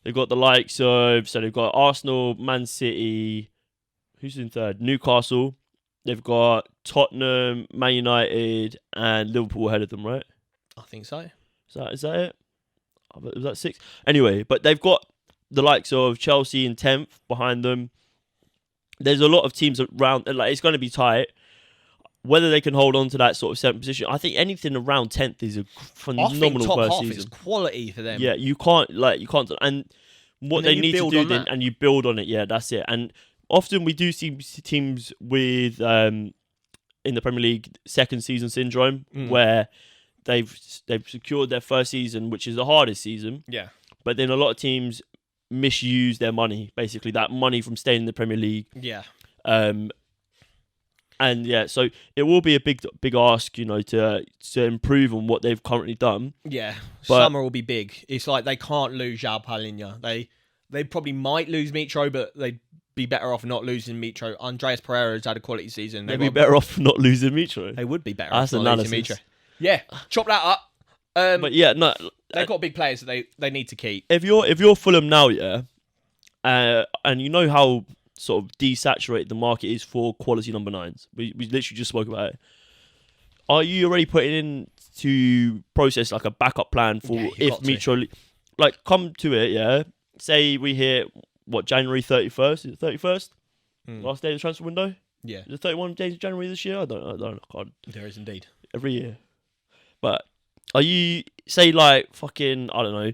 They've got the likes of, so they've got Arsenal, Man City. Who's in 3rd? Newcastle. They've got Tottenham, Man United, and Liverpool ahead of them, right? I think so. Is that it? Was that 6? Anyway, but they've got the likes of Chelsea in 10th behind them. There's a lot of teams around, like it's going to be tight. Whether they can hold on to that sort of 7th position, I think anything around 10th is a phenomenal top first half season. Is quality for them. Yeah, you can't, and what they need to do then, and you build on it. Yeah, that's it. And often we do see teams with in the Premier League second season syndrome, where they've secured their first season, which is the hardest season. Yeah. But then a lot of teams misuse their money, basically that money from staying in the Premier League. Yeah. And yeah, so it will be a big ask, to improve on what they've currently done. Yeah, summer will be big. It's like they can't lose João Palhinha. They probably might lose Mitro, but they'd be better off not losing Mitro. Andreas Pereira's had a quality season. They'd be better off not losing Mitro. They would be better off not losing Mitro. Yeah, chop that up. But yeah, no, they've got big players that they need to keep. If you're Fulham now, and you know how sort of desaturated the market is for quality number 9s. We literally just spoke about it. Are you already putting in to process like a backup plan for if Mitro, like come to it? Yeah, say we hit January 31st. Is it 31st? Last day of the transfer window. Yeah, is it 31 days of January this year? I can't. There is indeed every year. But are you say like fucking I don't know,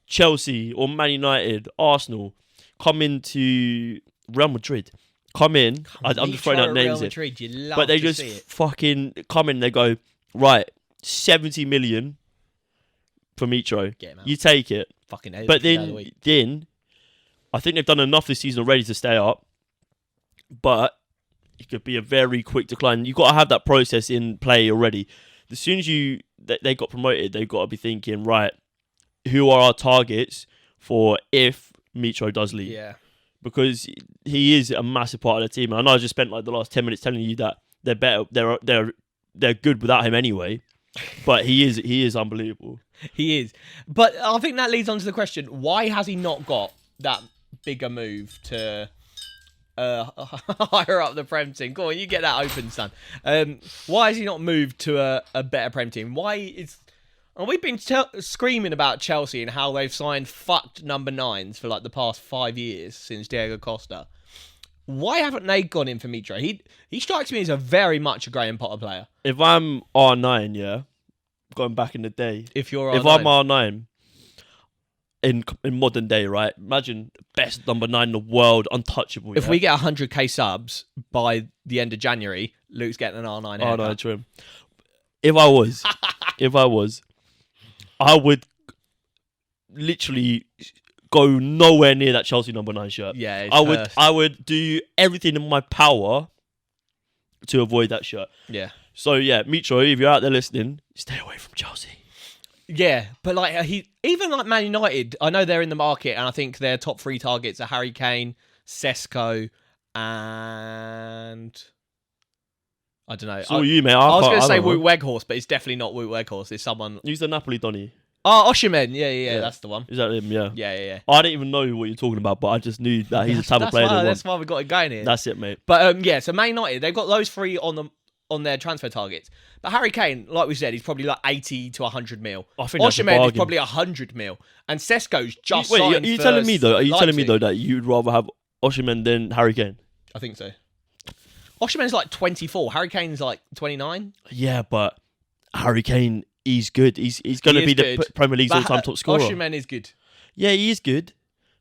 Chelsea or Man United, Arsenal? come into Real Madrid. Come in. I'm just throwing out names Real here. Madrid, you love But they to just see it. fucking come in and they go, right, 70 million for Mitro. Get him out. You take it. Fucking hate But it. then, I think they've done enough this season already to stay up. But it could be a very quick decline. You've got to have that process in play already. As soon as they got promoted, they've got to be thinking, right, who are our targets for if Mitro does leave? Yeah. Because he is a massive part of the team. I know I just spent like the last 10 minutes telling you that they're better. They're good without him anyway. But he is unbelievable. He is. But I think that leads on to the question, why has he not got that bigger move to higher up the Prem team? Go on, you get that open, son. Why has he not moved to a better Prem team? And we've been screaming about Chelsea and how they've signed fucked number 9s for like the past 5 years since Diego Costa. Why haven't they gone in for Mitro? He strikes me as a very much a Graham Potter player. If I'm R9, yeah, going back in the day. If you're R9. If I'm R9 in modern day, right? Imagine best number 9 in the world, untouchable. If we get 100k subs by the end of January, Luke's getting an R9 haircut. R9 trim. If I was, I would literally go nowhere near that Chelsea number 9 shirt. Yeah, I would do everything in my power to avoid that shirt. Yeah. So yeah, Mitro, if you're out there listening, stay away from Chelsea. Yeah, but like even like Man United, I know they're in the market, and I think their top 3 targets are Harry Kane, Sesko, and I don't know. So you, mate. I was going to say Wout Wout Weghorst, but it's definitely not Wout Weghorst. It's someone. Use the Napoli Donny. Oh, Osimhen. Yeah, that's the one. Is that him? Yeah. Yeah. I didn't even know what you're talking about, but I just knew that he's the type of player That's why we got it going here. That's it, mate. But yeah, so Man United, they've got those 3 on their transfer targets. But Harry Kane, like we said, he's probably like 80 to 100 mil. I think that's a Osimhen is bargain. probably 100 mil. And Sesko's just Wait, signed are you for telling me though? Are you telling me Leipzig? though that you'd rather have Osimhen than Harry Kane? I think so. Osimhen's like 24. Harry Kane's like 29. Yeah, but Harry Kane, he's good. He's going to be the good. Premier League's all-time top scorer. Osimhen is good. Yeah, he is good.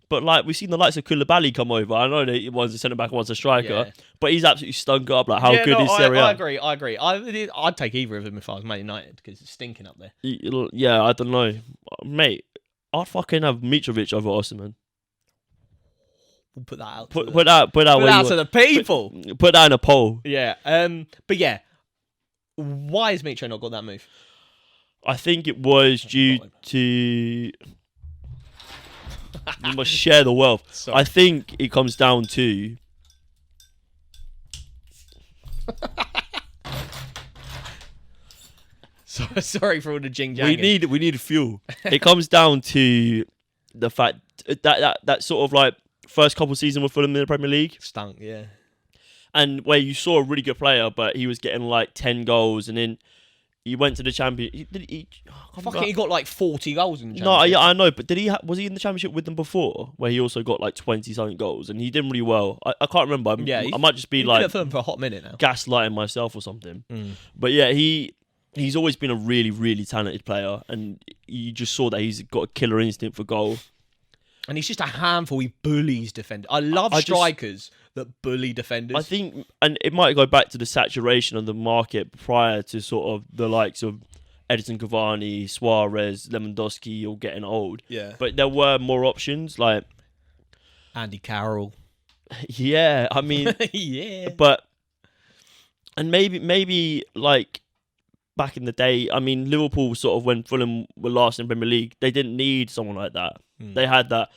But like we've seen the likes of Koulibaly come over. I know that one's a centre back, one's a striker, Yeah. but he's absolutely stunk up. Like how good is Serie A? I agree. I'd take either of them if I was Man United because it's stinking up there. Yeah, I don't know, mate. I'd fucking have Mitrovic over Osimhen. We'll put that out. Put that To the people. Put that in a poll. Yeah. But yeah, why has Mitro not got that move? I think it was due to. You must share the wealth. Sorry. I think it comes down to. Sorry for all the jing janging. We need fuel. It comes down to the fact that sort of like first couple seasons with Fulham in the Premier League Stunk, yeah. and where you saw a really good player, but he was getting like 10 goals, and then he went to the champion. He got like 40 goals in the No, Championship. yeah, I know, but was he in the championship with them before, where he also got like 20 something goals, and he did really well? I can't remember. I might just be He's like been at Fulham for a hot minute now. gaslighting myself or something. But yeah, he's always been a really, really talented player, and you just saw that he's got a killer instinct for goal. And he's just a handful. He bullies defenders. I love strikers that bully defenders. I think, and it might go back to the saturation of the market prior to sort of the likes of Edison Cavani, Suarez, Lewandowski all getting old. Yeah. But there were more options, like Andy Carroll. yeah, I mean, Yeah. but and maybe like back in the day, I mean, Liverpool sort of when Fulham were last in Premier League, they didn't need someone like that. They had that,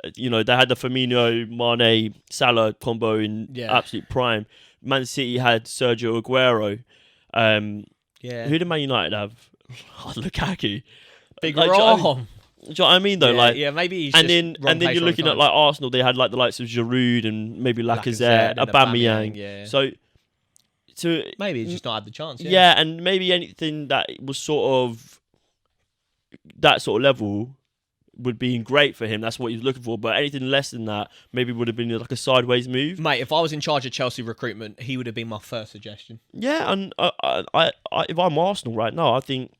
they had the Firmino, Mane, Salah combo in absolute prime. Man City had Sergio Aguero. Who did Man United have? Oh, Lukaku. Big like, Rom. Do you know what I mean though? Maybe he's and just then you're looking at like Arsenal. They had like the likes of Giroud and maybe Lacazette, and Aubameyang. Yeah. So maybe he's just not had the chance. Yeah, and maybe anything that was sort of that sort of level would be great for him. That's what he was looking for. But anything less than that maybe would have been like a sideways move. Mate, if I was in charge of Chelsea recruitment, he would have been my first suggestion. Yeah, and I if I'm Arsenal right now, I think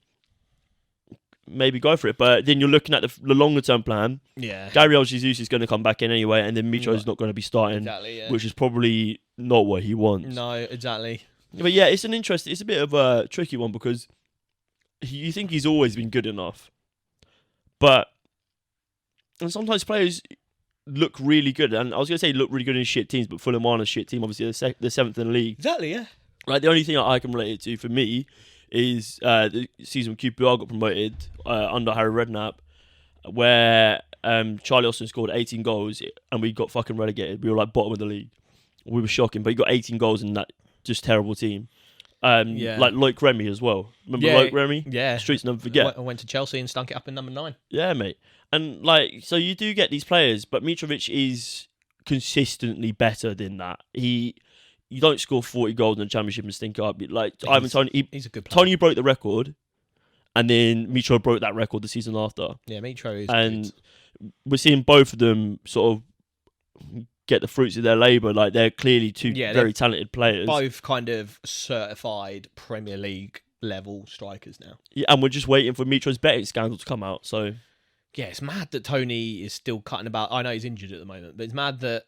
maybe go for it. But then you're looking at the longer term plan. Yeah. Gabriel Jesus is going to come back in anyway, and then Mitro's not going to be starting, Exactly, yeah. which is probably not what he wants. No, exactly. But yeah, it's a bit of a tricky one because you think he's always been good enough, and sometimes players look really good, and I was going to say look really good in shit teams, but Fulham aren't a shit team. Obviously, they're 7th in the league. Exactly, yeah. Like the only thing I can relate it to for me is the season QPR got promoted under Harry Redknapp, where Charlie Austin scored 18 goals and we got fucking relegated. We were like bottom of the league. We were shocking, but he got 18 goals in that just terrible team. Like Loic Remy as well. Remember Loic Remy? Yeah. Streets never forget. I went to Chelsea and stunk it up in number 9. Yeah, mate. And like, so you do get these players, but Mitrovic is consistently better than that. You don't score 40 goals in the Championship and stink up. Like Ivan Toney, he's a good player. Toney broke the record, and then Mitro broke that record the season after. Yeah, Mitro is and good. We're seeing both of them sort of get the fruits of their labour. Like they're clearly two very talented players. Both kind of certified Premier League level strikers now. Yeah, and we're just waiting for Mitro's betting scandal to come out. So yeah, it's mad that Toney is still cutting about. I know he's injured at the moment, but it's mad that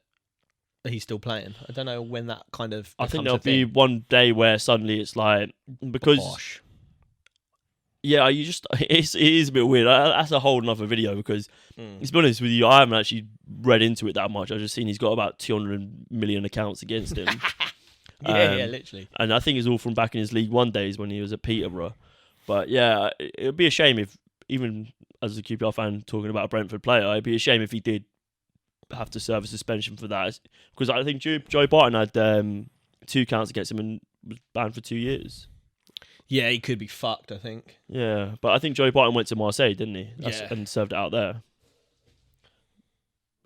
he's still playing. I don't know when that kind of. I think there'll be one day where suddenly it's like because. Bosh. Yeah, it is a bit weird. That's a whole nother video because, to be honest with you, I haven't actually read into it that much. I've just seen he's got about 200 million accounts against him. Yeah, literally. And I think it's all from back in his League One days when he was at Peterborough. But yeah, it would be a shame if, even as a QPR fan talking about a Brentford player, it'd be a shame if he did have to serve a suspension for that. Because I think Joe Barton had 2 counts against him and was banned for 2 years. Yeah, he could be fucked, I think. Yeah, but I think Joey Barton went to Marseille, didn't he? And served it out there.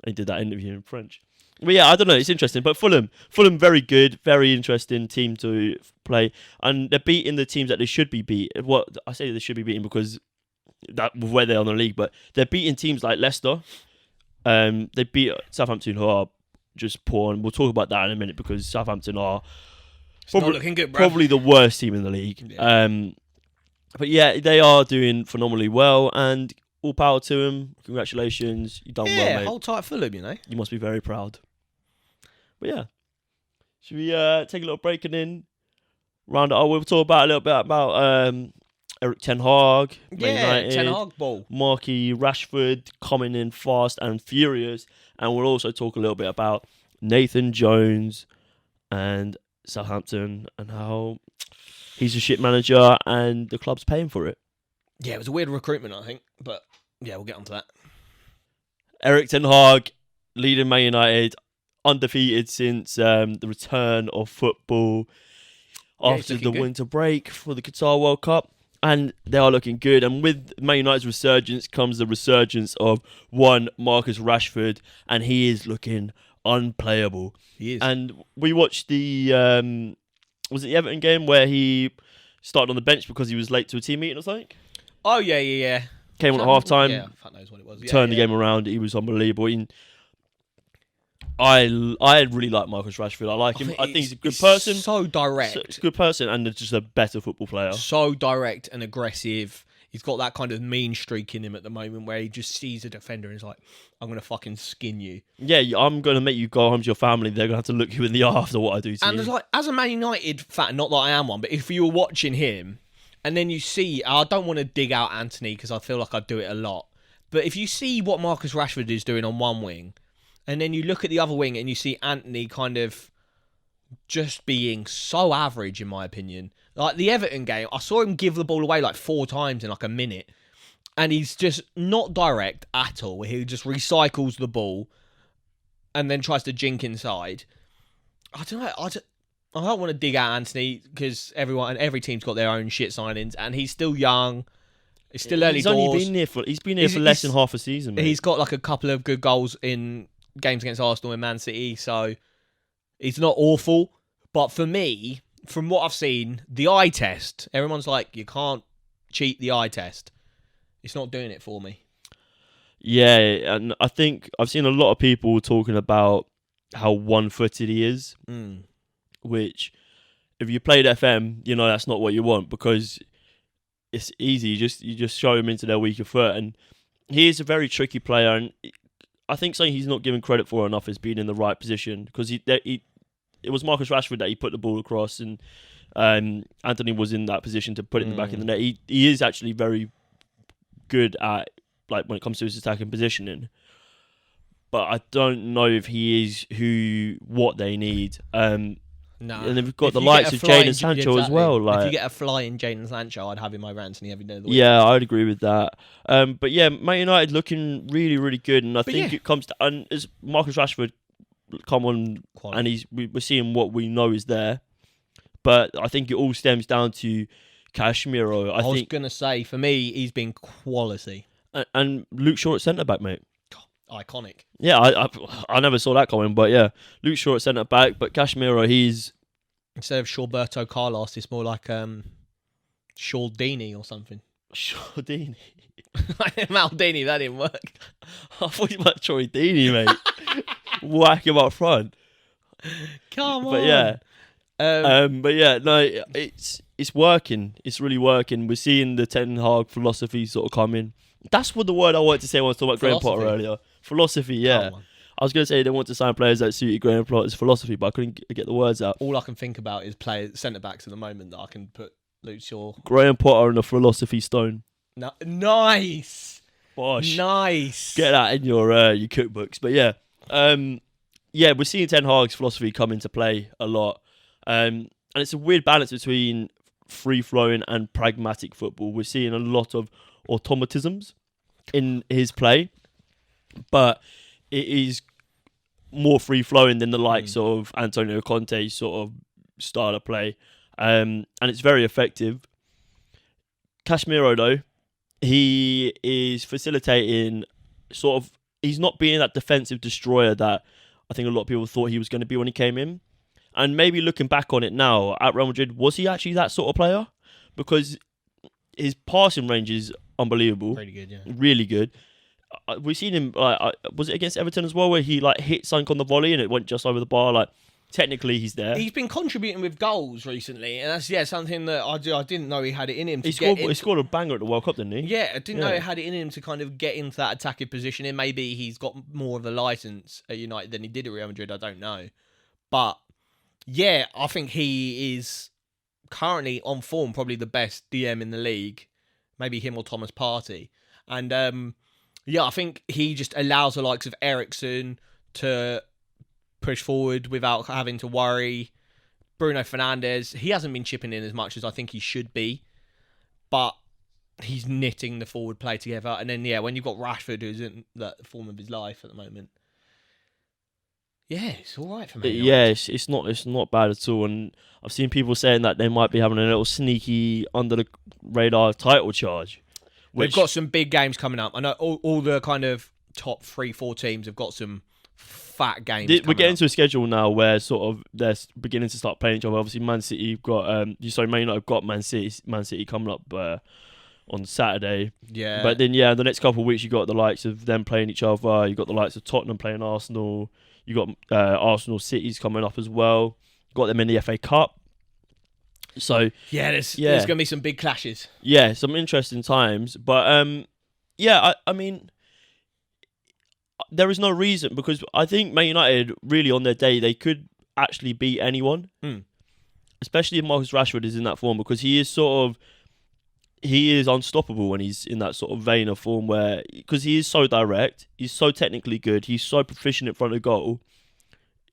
He did that interview in French. But yeah, I don't know. It's interesting. But Fulham, very good, very interesting team to play. And they're beating the teams that they should be beating. Well, I say they should be beating because that where they're on the league. But they're beating teams like Leicester. They beat Southampton, who are just poor. And we'll talk about that in a minute because Southampton are... Not looking good, bro. Probably the worst team in the league. Yeah. But yeah, they are doing phenomenally well, and all power to them. Congratulations, you've done well, mate. Yeah, hold tight Fulham, you know. You must be very proud. But yeah, should we take a little break and then round it up? We'll talk about a little bit about Erik Ten Hag, Man United, Ten Hag ball. Marky Rashford coming in fast and furious, and we'll also talk a little bit about Nathan Jones and Southampton and how he's a shit manager and the club's paying for it. Yeah, it was a weird recruitment, I think, but yeah, we'll get onto that. Erik Ten Hag leading Man United, undefeated since the return of football after the winter break for the Qatar World Cup, and they are looking good. And with Man United's resurgence comes the resurgence of one Marcus Rashford, and he is looking unplayable. He is. And we watched the was it the Everton game where he started on the bench because he was late to a team meeting or something? Oh yeah. Came on at half time. Yeah, fuck knows what it was. Turned the game around. He was unbelievable. I really like Marcus Rashford. I like him. I think he's a good person. So direct. He's a good person and just a better football player. So direct and aggressive. He's got that kind of mean streak in him at the moment where he just sees a defender and is like, I'm going to fucking skin you. Yeah, I'm going to make you go home to your family. They're going to have to look you in the eye after what I do to you. And it's like, as a Man United fan, not that I am one, but if you were watching him and then you see, I don't want to dig out Anthony because I feel like I do it a lot. But if you see what Marcus Rashford is doing on one wing and then you look at the other wing and you see Anthony kind of just being so average, in my opinion. Like the Everton game, I saw him give the ball away like 4 times in like a minute. And he's just not direct at all. He just recycles the ball and then tries to jink inside. I don't know. I don't want to dig out Anthony because every team's got their own shit signings and he's still young. It's still early doors. He's been here for less than half a season, mate. He's got like a couple of good goals in games against Arsenal and Man City, so it's not awful. But for me, from what I've seen, the eye test, everyone's like, you can't cheat the eye test. It's not doing it for me. Yeah, and I think I've seen a lot of people talking about how one-footed he is, which, if you played FM, you know that's not what you want because it's easy. You just show him into their weaker foot, and he is a very tricky player. And I think something he's not given credit for enough is being in the right position, because it was Marcus Rashford that he put the ball across, and Anthony was in that position to put it in the back of the net. He is actually very good at, like, when it comes to his attacking positioning, but I don't know if he is what they need. No. And they've got the likes of Jadon Sancho as well. Like, if you get a flying Jadon Sancho, I'd have him over Anthony every day of the week. Yeah, I'd agree with that. But yeah, Man United looking really, really good, and I think it comes to, and as Marcus Rashford come on, and we're seeing what we know is there. But I think it all stems down to Casemiro. I was going to say, for me, he's been quality. And Luke Shaw at centre back, mate. Iconic. Yeah, I never saw that coming, but yeah, Luke Shaw at centre back, but Casemiro, he's, instead of Shawberto Carlos, it's more like Shaldini or something. Shaldini. Maldini, that didn't work. I thought you meant Troy Deeney, mate. Whack him up front. Come on. But yeah, no, it's working. It's really working. We're seeing the Ten Hag philosophy sort of come in. That's what the word I wanted to say when I was talking about Graham Potter earlier. Philosophy, yeah. I was going to say they want to sign players that suited Graham Potter's philosophy, but I couldn't get the words out. All I can think about is centre-backs at the moment that I can put Luke Shaw. Graham Potter and a philosophy stone. No, nice. Bosh. Nice. Get that in your cookbooks. But yeah. Yeah, we're seeing Ten Hag's philosophy come into play a lot. And it's a weird balance between free-flowing and pragmatic football. We're seeing a lot of automatisms in his play, but it is more free-flowing than the likes of Antonio Conte's sort of style of play. And it's very effective. Casemiro, though, he is facilitating sort of, he's not being that defensive destroyer that I think a lot of people thought he was going to be when he came in. And maybe looking back on it now, at Real Madrid, was he actually that sort of player? Because his passing range is unbelievable. Really good, yeah. Really good. We've seen him, was it against Everton as well, where he hit something on the volley and it went just over the bar? Technically, he's there. He's been contributing with goals recently, and that's something that I didn't know he had it in him. He scored a banger at the World Cup, didn't he? Yeah, I didn't know he had it in him to kind of get into that attacking position. And maybe he's got more of the license at United than he did at Real Madrid. I don't know, but yeah, I think he is currently on form, probably the best DM in the league. Maybe him or Thomas Partey, and I think he just allows the likes of Eriksen to push forward without having to worry. Bruno Fernandes, he hasn't been chipping in as much as I think he should be, but he's knitting the forward play together. And then, when you've got Rashford, who's in the form of his life at the moment, it's all right for me. Yeah, it's not bad at all. And I've seen people saying that they might be having a little sneaky under the radar title charge. They've got some big games coming up. I know all the kind of top 3-4 teams have got some fat games. We're getting to a schedule now where sort of they're beginning to start playing each other. Obviously, Man City Man United have got Man City coming up on Saturday. Yeah. But then the next couple of weeks you got the likes of them playing each other. You got the likes of Tottenham playing Arsenal. You got Arsenal City's coming up as well. Got them in the FA Cup. So there's going to be some big clashes. Yeah, some interesting times. But I mean, there is no reason, because I think Man United really on their day they could actually beat anyone, especially if Marcus Rashford is in that form, because he is unstoppable when he's in that sort of vein of form because he is so direct, he's so technically good, he's so proficient in front of goal.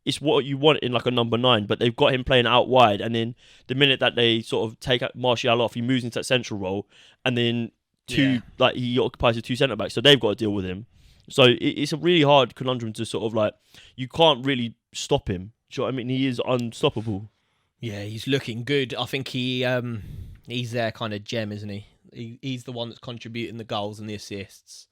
It's what you want in a number 9, but they've got him playing out wide, and then the minute that they sort of take Martial off, he moves into that central role, and then he occupies the 2 centre backs, so they've got to deal with him. So it's a really hard conundrum to sort of you can't really stop him. Do you know what I mean? He is unstoppable. Yeah, he's looking good. I think he's their kind of gem, isn't he? He's the one that's contributing the goals and the assists,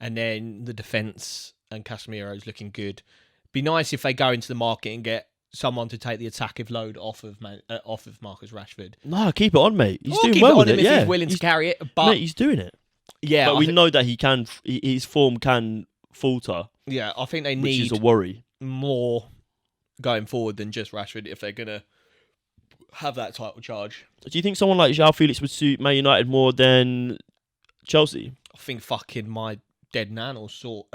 and then the defence and Casemiro's looking good. Be nice if they go into the market and get someone to take the attacking load off of Marcus Rashford. No, keep it on, mate. He's doing well with it. If he's willing to carry it, but mate, he's doing it. Yeah, but we know that his form can falter. Yeah, I think they which need is a worry. more going forward than just Rashford if they're gonna have that title charge. Do you think someone like João Felix would suit Man United more than Chelsea? I think fucking my dead nan will suit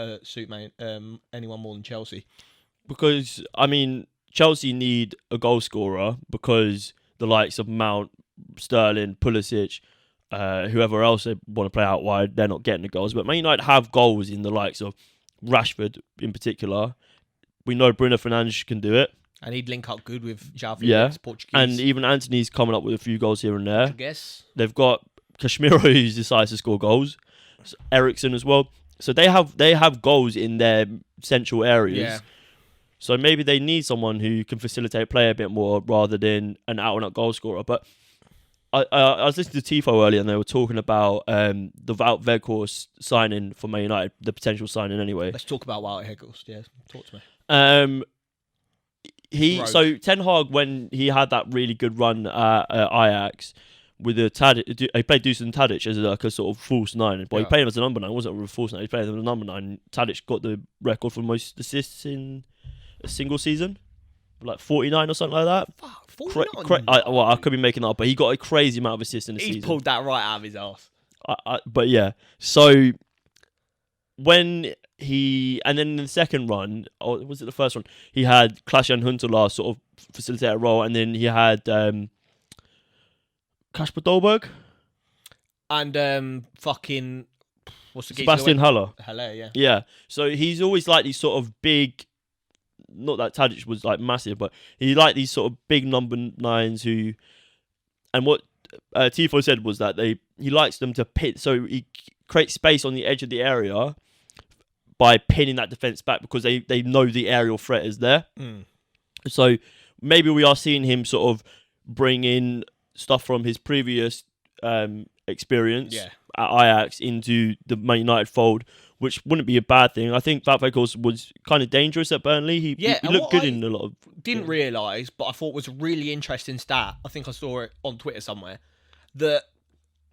anyone more than Chelsea. Because, I mean, Chelsea need a goal scorer because the likes of Mount, Sterling, Pulisic, whoever else they want to play out wide, they're not getting the goals. But Man United have goals in the likes of Rashford in particular. We know Bruno Fernandes can do it. And he'd link up good with João Felix, Yeah. Portuguese. And even Anthony's coming up with a few goals here and there. I guess. They've got Casemiro who decides to score goals. Eriksen as well. So they have goals in their central areas. Yeah. So maybe they need someone who can facilitate play a bit more rather than an out-and-out goal scorer. But I was listening to Tifo earlier and they were talking about the Wout Weghorst signing for Man United, the potential signing anyway. Let's talk about Wout Weghorst. Yeah, talk to me. So Ten Hag, when he had that really good run at Ajax with the Tadic, he played Dusan Tadic as like a sort of false nine, but he played him as a number 9. It wasn't a false 9. He played him as a number 9. Tadic got the record for most assists in a single season, like 49 or something like that. Fuck, 49. I could be making that up, but he got a crazy amount of assists in the season. He's pulled that right out of his ass. But yeah, so when and then in the second run, or was it the first one? He had Klaas-Jan Huntelaar sort of facilitate a role, and then he had Kasper Dolberg and fucking what's the Sebastian Haller. Haller, yeah. Yeah. So he's always like these sort of big. Not that Tadic was like massive, but he liked these sort of big number 9s who. And what Tifo said was that he likes them to pit, so he creates space on the edge of the area by pinning that defence back because they know the aerial threat is there. So maybe we are seeing him sort of bring in stuff from his previous experience at Ajax into the Man United fold, which wouldn't be a bad thing. I think Wout Weghorst was kind of dangerous at Burnley. He looked good in a lot of... Didn't realise, but I thought was a really interesting stat. I think I saw it on Twitter somewhere. That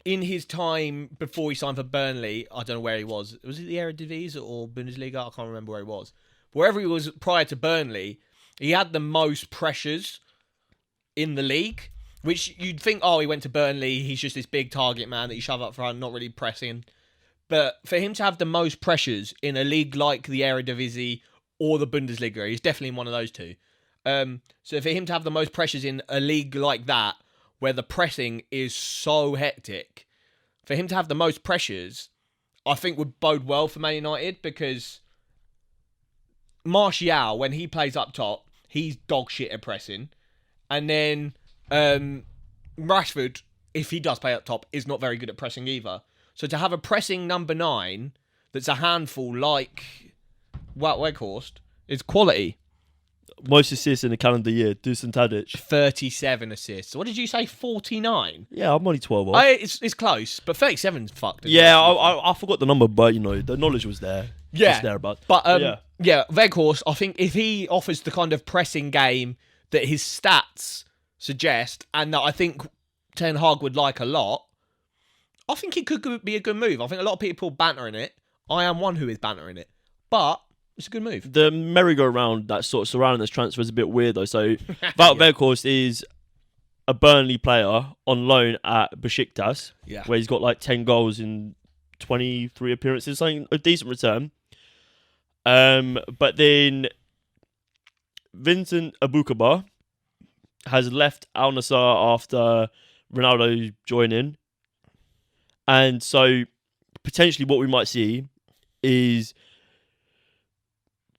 in his time before he signed for Burnley, I don't know where he was. Was it the Eredivisie or Bundesliga? I can't remember where he was. Wherever he was prior to Burnley, he had the most pressures in the league, which you'd think, he went to Burnley, he's just this big target man that you shove up front, not really pressing. But for him to have the most pressures in a league like the Eredivisie or the Bundesliga, he's definitely in one of those two. So for him to have the most pressures in a league like that, where the pressing is so hectic, for him to have the most pressures, I think would bode well for Man United, because Martial, when he plays up top, he's dog shit at pressing. And then Rashford, if he does play up top, is not very good at pressing either. So to have a pressing number 9 that's a handful like Wout Weghorst is quality. Most assists in the calendar year, Dusan Tadic. 37 assists. What did you say, 49? Yeah, I'm only 12 off. It's close, but 37's fucked. Yeah, I forgot the number, but, the knowledge was there. Yeah. Just thereabouts. But, Weghorst, I think if he offers the kind of pressing game that his stats suggest, and that I think Ten Hag would like a lot, I think it could be a good move. I think a lot of people bantering it. I am one who is bantering it. But it's a good move. The merry-go-round that sort of surrounding this transfer is a bit weird, though. So, Wout Weghorst is a Burnley player on loan at Besiktas, where he's got like 10 goals in 23 appearances, something a decent return. But then Vincent Aboukaba has left Al Nassr after Ronaldo joining. And so, potentially what we might see is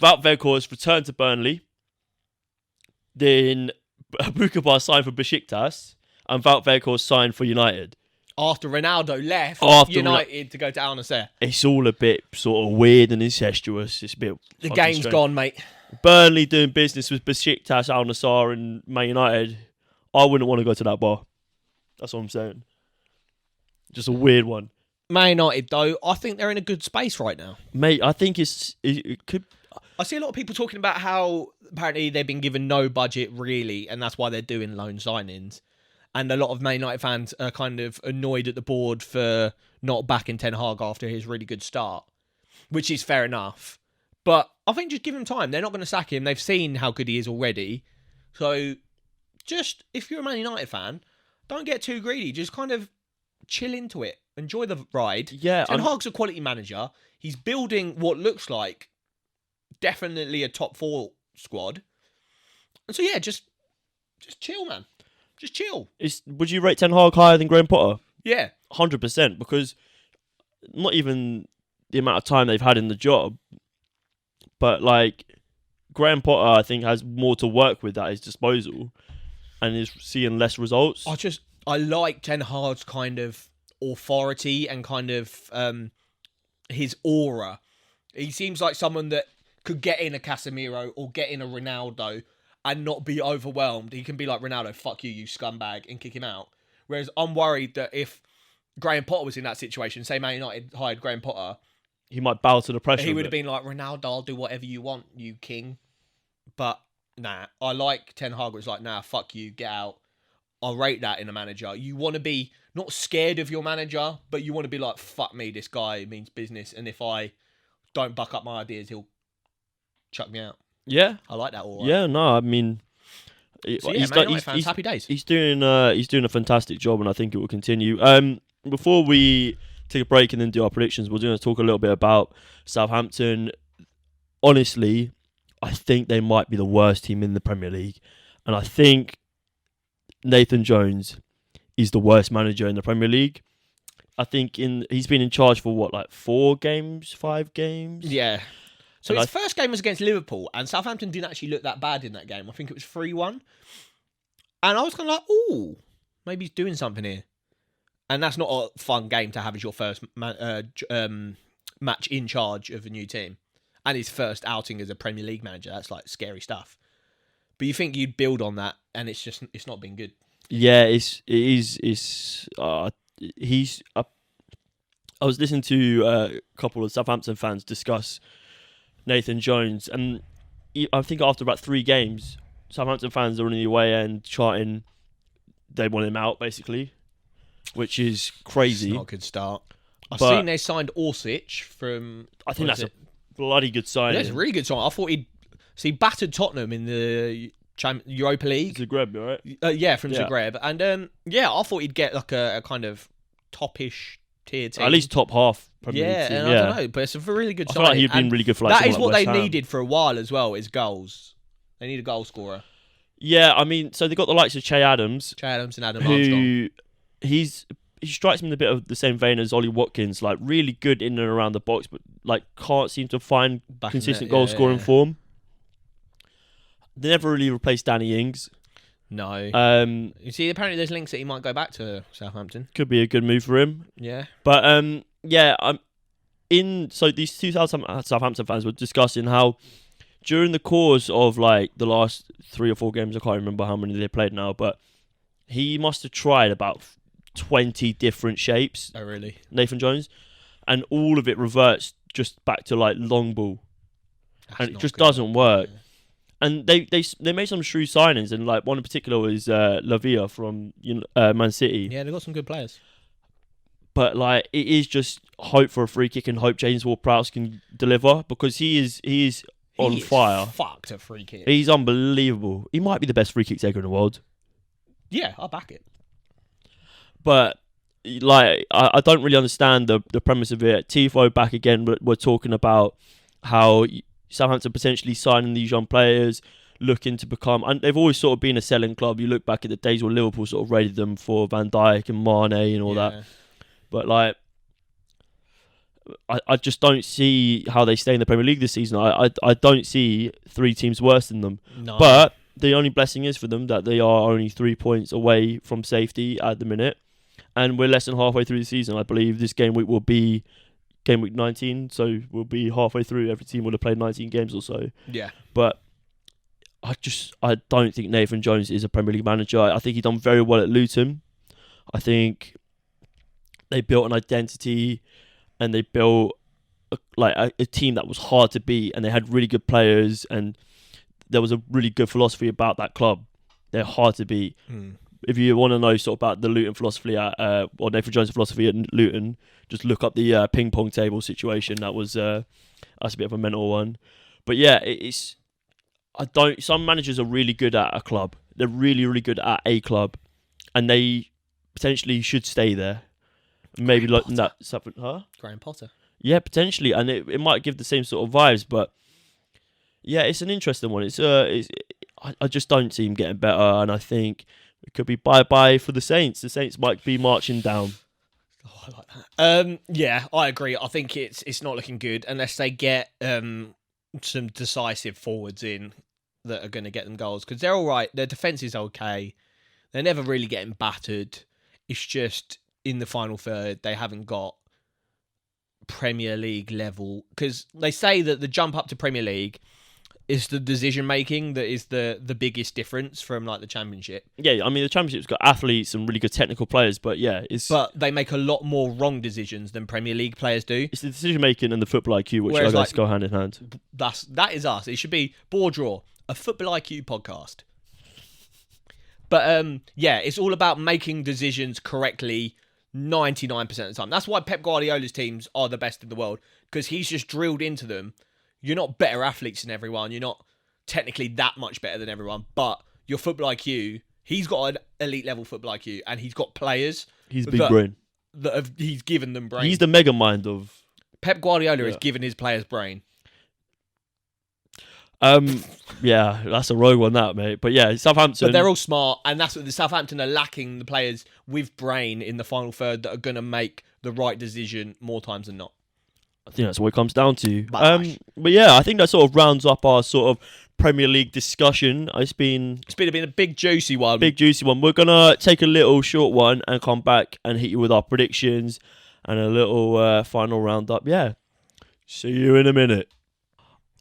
Wout Weghorst return to Burnley, then Aboukaba signed for Besiktas, and Wout Weghorst signed for United. After Ronaldo left United to go to Al Nassr. It's all a bit sort of weird and incestuous. It's a bit... The game's strange. Gone, mate. Burnley doing business with Besiktas, Al Nassr and Man United. I wouldn't want to go to that bar. That's what I'm saying. Just a weird one. Man United, though, I think they're in a good space right now. Mate, I think it could... I see a lot of people talking about how apparently they've been given no budget, really, and that's why they're doing loan signings. And a lot of Man United fans are kind of annoyed at the board for not backing Ten Hag after his really good start, which is fair enough. But I think just give him time. They're not going to sack him. They've seen how good he is already. So just if you're a Man United fan, don't get too greedy. Just kind of chill into it. Enjoy the ride. Yeah, Ten Hag's a quality manager. He's building what looks like definitely a top 4 squad. And so yeah, just chill, man. Just chill. Would you rate Ten Hag higher than Graham Potter? Yeah. 100%, because not even the amount of time they've had in the job, but like Graham Potter, I think, has more to work with at his disposal and is seeing less results. I like Ten Hag's kind of authority and kind of his aura. He seems like someone that could get in a Casemiro or get in a Ronaldo and not be overwhelmed. He can be like, Ronaldo, fuck you, you scumbag, and kick him out. Whereas I'm worried that if Graham Potter was in that situation, say Man United hired Graham Potter, he might bow to the pressure. He would have been like, Ronaldo, I'll do whatever you want, you king. But nah, I like Ten Hag. It's like, nah, fuck you, get out. I rate that in a manager. You want to be not scared of your manager, but you want to be like, fuck me, this guy means business. And if I don't buck up my ideas, he'll chuck me out. Yeah, I like that. All right. Yeah, no, I mean, he's happy days. He's doing a fantastic job, and I think it will continue. Before we take a break and then do our predictions, we're going to talk a little bit about Southampton. Honestly, I think they might be the worst team in the Premier League, and I think Nathan Jones is the worst manager in the Premier League. I think he's been in charge for 5 games? Yeah. So his first game was against Liverpool, and Southampton didn't actually look that bad in that game. I think it was 3-1. And I was kind of like, ooh, maybe he's doing something here. And that's not a fun game to have as your first match in charge of a new team. And his first outing as a Premier League manager. That's like scary stuff. But you think you'd build on that, and it's not been good. Yeah, I was listening to a couple of Southampton fans discuss Nathan Jones, and I think after about 3 games, Southampton fans are on the away end charting they want him out, basically, which is crazy. It's not a good start. I've seen they signed Orsic from... I think that's a bloody good signing. That's a really good sign. I thought he battered Tottenham in the Europa League. Zagreb, right? Yeah, from Zagreb. And I thought he'd get like a kind of top-ish tier team. At least top half Premier League team. I don't know, but it's a really good sign. I feel like he'd been really good for that is what West they Ham. needed for a while as well, is goals. They need a goal scorer. Yeah, I mean, so they got the likes of Che Adams. And Adam Armstrong. He strikes me in a bit of the same vein as Ollie Watkins, like really good in and around the box, but like can't seem to find consistent goal scoring form. They never really replaced Danny Ings. No. You see, apparently there's links that he might go back to Southampton. Could be a good move for him. Yeah. But so these 2,000 Southampton fans were discussing how during the course of like the last 3 or 4 games, I can't remember how many they played now, but he must have tried about 20 different shapes. Oh, really? Nathan Jones. And all of it reverts just back to like long ball. And it just doesn't work. Yeah. And they made some shrewd signings, and like one in particular was Lavia from Man City. Yeah, they've got some good players. But like it is just hope for a free kick and hope James Ward-Prowse can deliver, because he is on fire. Fucked a free kick. He's unbelievable. He might be the best free kick taker in the world. Yeah, I'll back it. But like I don't really understand the premise of it. Tifo back again. We're talking about how Southampton potentially signing these young players, looking to become, and they've always sort of been a selling club. You look back at the days where Liverpool sort of raided them for Van Dijk and Mane and all that. But like, I just don't see how they stay in the Premier League this season. I don't see 3 teams worse than them. No. But the only blessing is for them that they are only 3 points away from safety at the minute, and we're less than halfway through the season. I believe this game week will be game week 19, so we'll be halfway through. Every team will have played 19 games or so. Yeah. But I don't think Nathan Jones is a Premier League manager. I think he done very well at Luton. I think they built an identity, and they built a team that was hard to beat, and they had really good players, and there was a really good philosophy about that club. They're hard to beat. If you want to know sort of about the Luton philosophy or Nathan Jones' philosophy at Luton, just look up the ping pong table situation. That's a bit of a mental one. But yeah, some managers are really good at a club. they're really, really good at a club, and they potentially should stay there. Maybe Graham like that something, huh? Graham Potter. Yeah, potentially, and it might give the same sort of vibes. But yeah, it's an interesting one. I just don't see him getting better, and I think it could be bye for the Saints. The Saints might be marching down. Oh, I like that. Yeah, I agree. I think it's not looking good unless they get some decisive forwards in that are going to get them goals, because they're all right. Their defense is okay. They're never really getting battered. It's just in the final third they haven't got Premier League level, because they say that the jump up to Premier League is the decision making that is the biggest difference from like the Championship. Yeah, I mean the Championship's got athletes and really good technical players, but yeah, but they make a lot more wrong decisions than Premier League players do. It's the decision making and the football IQ, which Whereas, I guess go hand in hand. That is us. It should be BoreDraw, a football IQ podcast. But yeah, it's all about making decisions correctly 99% of the time. That's why Pep Guardiola's teams are the best in the world, because he's just drilled into them. You're not better athletes than everyone. You're not technically that much better than everyone, but your football IQ, he's got an elite level football IQ, and he's got players. He's big brain. He's given them brain. He's the mega mind of Pep Guardiola has given his players brain. Yeah, that's a rogue one, that, mate. But yeah, Southampton. But they're all smart, and that's what the Southampton are lacking, the players with brain in the final third that are going to make the right decision more times than not. I think that's what it comes down to. But yeah, I think that sort of rounds up our sort of Premier League discussion. It's been a big juicy one. We're gonna take a little short one and come back and hit you with our predictions and a little final roundup. Yeah, see you in a minute.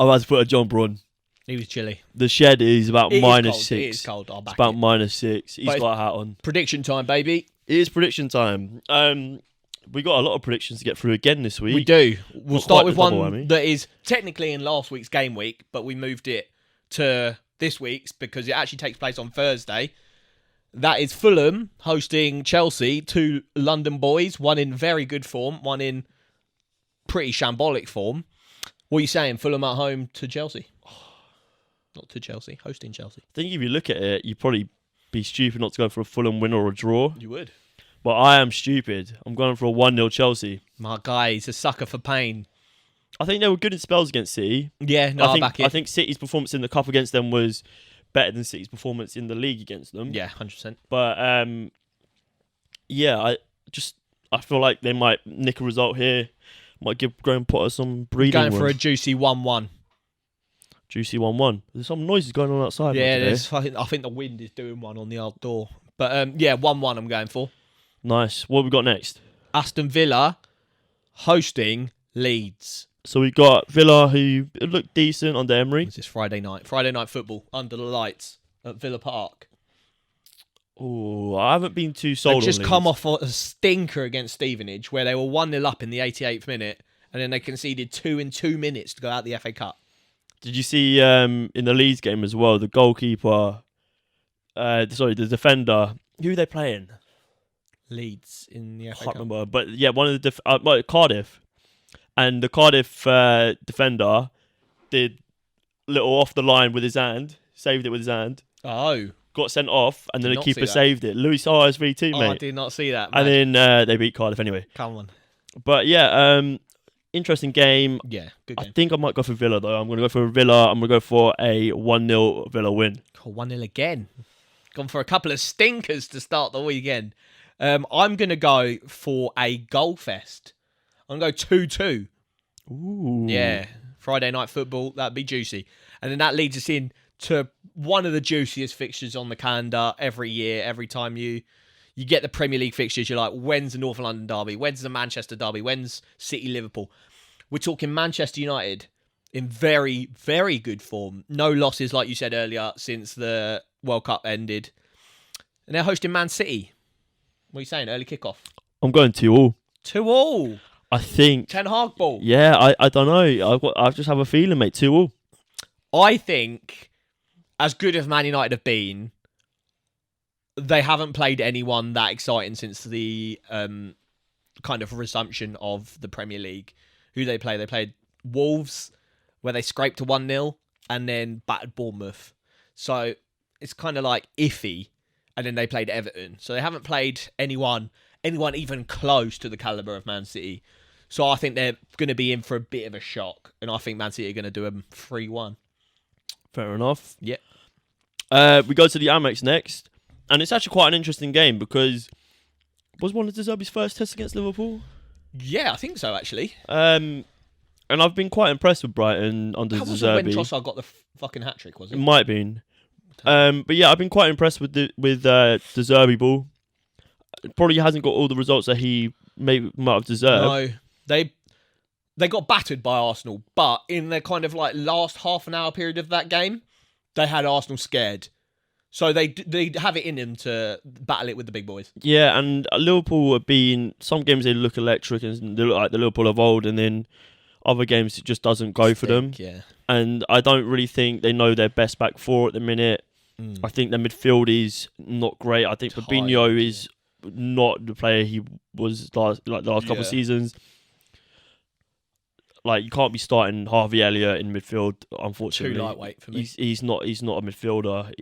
I've had to put a jumper on. He was chilly. The shed is about -6. It is cold. It's about -6. He's got a hat on. Prediction time, baby. It is prediction time. We got a lot of predictions to get through again this week. We do. We'll start with one that is technically in last week's game week, but we moved it to this week's because it actually takes place on Thursday. That is Fulham hosting Chelsea, two London boys, one in very good form, one in pretty shambolic form. What are you saying? Fulham at home to Chelsea? Not to Chelsea, hosting Chelsea. I think if you look at it, you'd probably be stupid not to go for a Fulham win or a draw. You would. But I am stupid. I'm going for a 1-0 Chelsea. My guy, he's a sucker for pain. I think they were good in spells against City. Yeah, no, I think City's performance in the Cup against them was better than City's performance in the league against them. Yeah, 100%. But yeah, I feel like they might nick a result here. Might give Graham Potter some breathing room. Going for a juicy 1-1. Juicy 1-1. There's some noises going on outside. Yeah, there's. I think the wind is doing one on the outdoor. But yeah, 1-1 I'm going for. Nice. What have we got next? Aston Villa hosting Leeds. So we got Villa, who looked decent under Emery. This is Friday night. Friday night football under the lights at Villa Park. Oh, I haven't been too sold on They've just Leeds. come off a stinker against Stevenage where they were 1-0 up in the 88th minute and then they conceded 2 in 2 minutes to go out the FA Cup. Did you see in the Leeds game as well, the goalkeeper, the defender, who are they playing? Leeds in the FA I Cup. can't remember. But yeah, one of the Cardiff. And the Cardiff defender did little off the line with his hand, saved it with his hand. Oh. Got sent off, and then Did the not keeper see that. saved it. Luis Suarez v2, mate. I did not see that. And then they beat Cardiff anyway. Come on. But yeah, interesting game. Yeah, good game. I think I might go for Villa, though. I'm going to go for Villa. I'm going to go for a 1-0 Villa win. Oh, 1-0 again. Gone for a couple of stinkers to start the weekend. I'm going to go for a goal fest. I'm going to go 2-2. Ooh. Yeah. Friday night football. That'd be juicy. And then that leads us in to one of the juiciest fixtures on the calendar every year. Every time you get the Premier League fixtures, you're like, when's the North London derby? When's the Manchester derby? When's City Liverpool? We're talking Manchester United in very, very good form. No losses, like you said earlier, since the World Cup ended. And they're hosting Man City. What are you saying? Early kickoff. I'm going 2-2. 2-2. I think. Ten Hag ball. Yeah, I don't know. I just have a feeling, mate. 2-2. I think, as good as Man United have been, they haven't played anyone that exciting since the kind of resumption of the Premier League. Who they play? They played Wolves, where they scraped to 1-0, and then battered Bournemouth. So it's kind of like iffy, and then they played Everton, so they haven't played anyone even close to the caliber of Man City. So I think they're going to be in for a bit of a shock, and I think Man City are going to do them 3-1. Fair enough. Yeah. We go to the Amex next, and it's actually quite an interesting game because was one of De Zerbi's first tests against Liverpool? Yeah, I think so, actually. And I've been quite impressed with Brighton under De That wasn't when Zerbi. Trossard got the fucking hat-trick, was it? It might have been. But yeah, I've been quite impressed with De Zerbi ball. Probably hasn't got all the results that he might have deserved. No, they got battered by Arsenal, but in the kind of like last half an hour period of that game, they had Arsenal scared. So they have it in them to battle it with the big boys. Yeah, and Liverpool have been... Some games they look electric and they look like the Liverpool of old, and then other games it just doesn't go for them. Yeah. And I don't really think they know their best back four at the minute. I think their midfield is not great. I think Fabinho is not the player he was the last couple of seasons. Like, you can't be starting Harvey Elliott in midfield, unfortunately. Too lightweight for me. He's not a midfielder.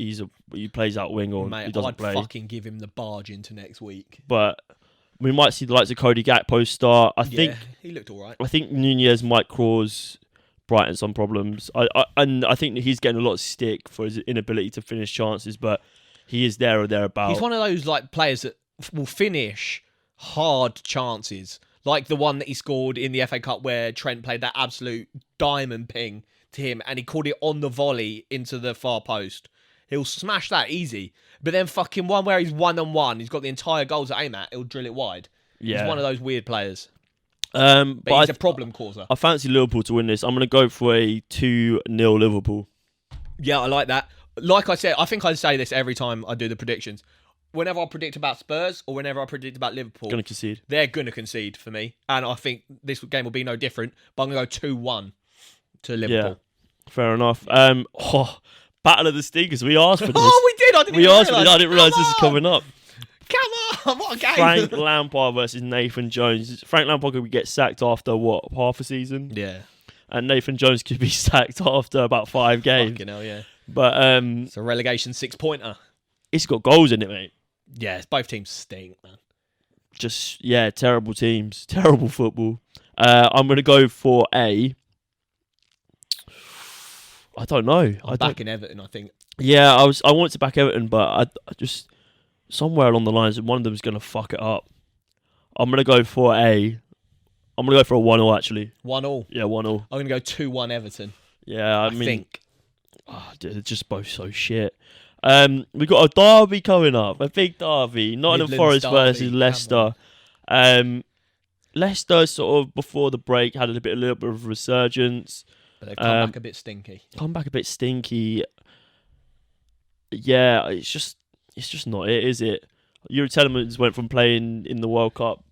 He plays out wing, or Mate, he doesn't play. I'd fucking give him the barge into next week. But we might see the likes of Cody Gakpo start. I think he looked all right. I think Nunez might cause Brighton some problems. And I think he's getting a lot of stick for his inability to finish chances, but he is there or thereabouts. He's one of those like players that will finish hard chances. Like the one that he scored in the FA Cup where Trent played that absolute diamond ping to him and he caught it on the volley into the far post. He'll smash that easy. But then fucking one where he's 1-on-1, he's got the entire goal to aim at, he'll drill it wide. Yeah. He's one of those weird players. But he's a problem causer. I fancy Liverpool to win this. I'm going to go for a 2-0 Liverpool. Yeah, I like that. Like I said, I think I say this every time I do the predictions. Whenever I predict about Spurs or whenever I predict about Liverpool, Going to concede. They're going to concede for me. And I think this game will be no different. But I'm going to go 2-1 to Liverpool. Yeah, fair enough. Battle of the Stinkers. We asked for this. Oh, we did. I didn't realise this is coming up. Come on. What a game. Frank Lampard versus Nathan Jones. Frank Lampard could get sacked after, what, half a season? Yeah. And Nathan Jones could be sacked after about 5 games. Fucking hell, yeah. But it's a relegation 6-pointer. It's got goals in it, mate. Yeah, both teams stink, man. Just, yeah, terrible teams. Terrible football. I'm going to go for I don't know. I'm backing Everton, I think. Yeah, I wanted to back Everton, but I just... Somewhere along the lines, one of them is going to fuck it up. I'm going to go for a 1-0, actually. 1-1? Yeah, 1-0. I'm going to go 2-1 Everton. Yeah, I mean... think. They're just both so shit. We've got a derby coming up, a big derby. Nottingham Forest versus Leicester. Leicester sort of before the break had a little bit of resurgence. But they've come back a bit stinky. Yeah, it's just not it, is it? Yuri Telemans went from playing in the World Cup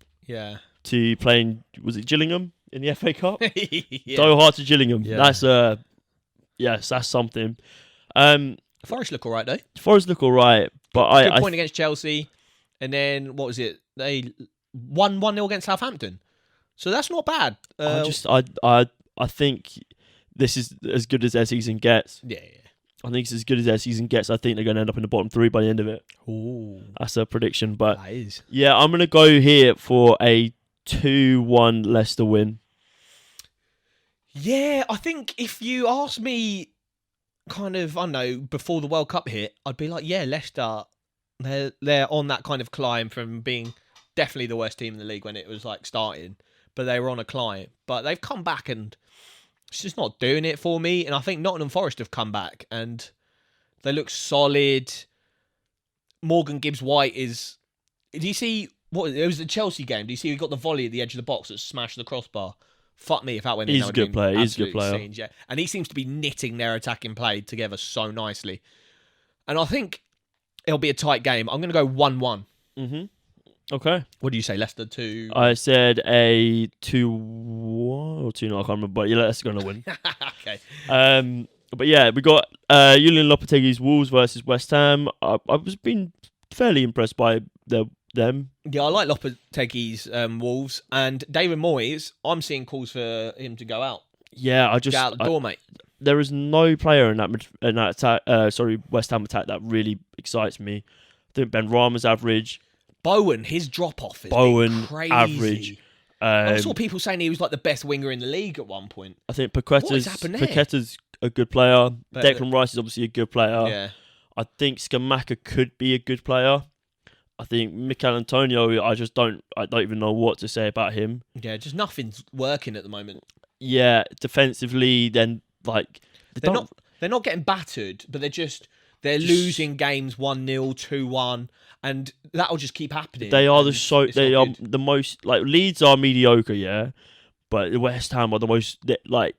to playing, was it Gillingham in the FA Cup? Yeah. Doha to Gillingham. Yeah. That's something. Forest look all right, though. Forest look all right, but Good point against Chelsea. And then, what was it? They won 1-0 against Southampton. So that's not bad. I think this is as good as their season gets. Yeah. I think it's as good as their season gets. I think they're going to end up in the bottom 3 by the end of it. Ooh. That's a prediction. But that is. Yeah, I'm going to go here for a 2-1 Leicester win. Yeah, I think if you ask me kind of, I don't know, before the World Cup hit, I'd be like, yeah, Leicester, they're on that kind of climb from being definitely the worst team in the league when it was like starting, but they were on a climb. But they've come back and it's just not doing it for me. And I think Nottingham Forest have come back and they look solid. Morgan Gibbs-White is... Do you see... It was the Chelsea game. Do you see he got the volley at the edge of the box that smashed the crossbar? Fuck me if that went in. He's a good player. He's a good player. Scenes, yeah. And he seems to be knitting their attacking play together so nicely. And I think it'll be a tight game. I'm going to go 1-1. Mm-hmm. Okay. What do you say, Leicester 2? I said a 2-1 or 2-0. I can't remember, but yeah, Leicester going to win. Okay. But yeah, we got Julian Lopetegui's Wolves versus West Ham. I was being fairly impressed by them. Yeah, I like Lopetegui's Wolves. And David Moyes, I'm seeing calls for him to go out. Yeah, Get out the door, mate. there is no player in that attack. West Ham attack that really excites me. I think Ben Rama's average. Bowen, his drop off is crazy. Average. I saw people saying he was like the best winger in the league at one point. I think What has happened there? Paqueta's a good player. But, Declan Rice is obviously a good player. Yeah. I think Scamacca could be a good player. I think Mikel Antonio, I don't even know what to say about him. Yeah, just nothing's working at the moment. Yeah, defensively, then like they're not getting battered, but they're losing games 1-0, 2-1, and that'll just keep happening. They are good. the most like Leeds are mediocre, yeah, but West Ham are the most like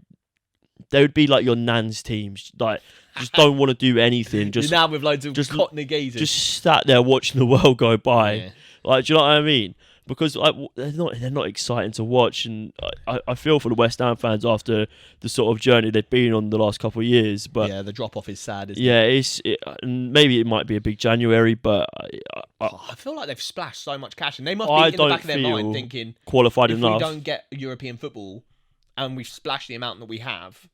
they would be like your nan's teams, like just don't want to do anything. Just You're now with loads of Cockney geezers. Just sat there watching the world go by. Yeah. Like, do you know what I mean? Because like, they're not exciting to watch, and I feel for the West Ham fans after the sort of journey they've been on the last couple of years. But yeah, the drop off is sad. Isn't it? And maybe it might be a big January, but I feel like they've splashed so much cash, and they must be in the back of their mind thinking qualified enough. If we don't get European football, and we've splashed the amount that we have,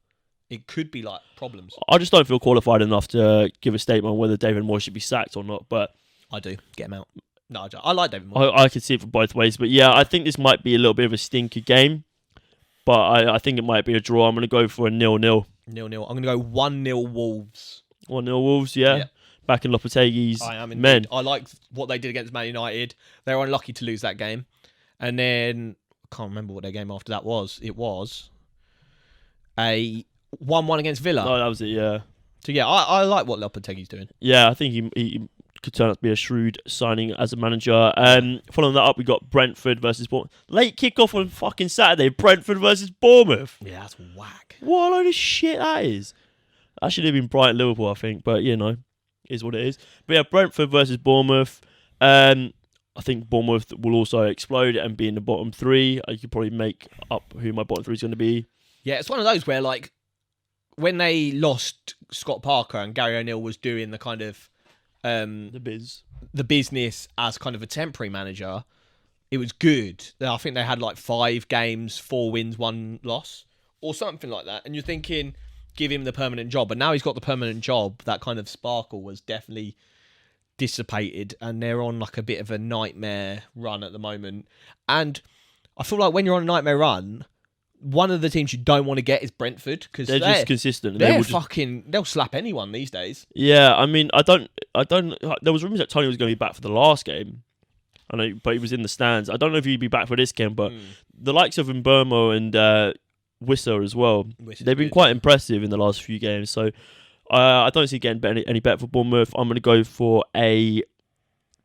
it could be like problems. I just don't feel qualified enough to give a statement on whether David Moyes should be sacked or not. But I do. Get him out. No, I don't. I like David Moyes. I can see it from both ways. But yeah, I think this might be a little bit of a stinker game. But I think it might be a draw. I'm going to go for a 0-0. 0-0. I'm going to go 1-0 Wolves. 1-0 Wolves, yeah. Back in Lopetegui's men. I like what they did against Man United. They were unlucky to lose that game. And then, I can't remember what their game after that was. It was a 1-1 against Villa. Oh, that was it, yeah. So yeah, I like what Lopetegui's doing. Yeah, I think he could turn out to be a shrewd signing as a manager. Following that up, we got Brentford versus Bournemouth. Late kickoff on fucking Saturday. Brentford versus Bournemouth. Yeah, that's whack. What a load of shit that is. That should have been Brighton Liverpool, I think. But, you know, is what it is. But yeah, Brentford versus Bournemouth. I think Bournemouth will also explode and be in the bottom three. I could probably make up who my bottom three is going to be. Yeah, it's one of those where, like, when they lost Scott Parker and Gary O'Neill was doing the kind of the business as kind of a temporary manager, it was good. I think they had like 5 games, 4 wins, 1 loss, or something like that. And you're thinking, give him the permanent job. But now he's got the permanent job. That kind of sparkle was definitely dissipated, and they're on like a bit of a nightmare run at the moment. And I feel like when you're on a nightmare run, one of the teams you don't want to get is Brentford, because they're just consistent. They'll slap anyone these days. Yeah, I mean, I don't. There was rumours that Tony was going to be back for the last game. I know, but he was in the stands. I don't know if he'd be back for this game, but the likes of Mbermo and Wissa as well, they've been quite impressive in the last few games. So I don't see it getting any better for Bournemouth. I'm going to go for a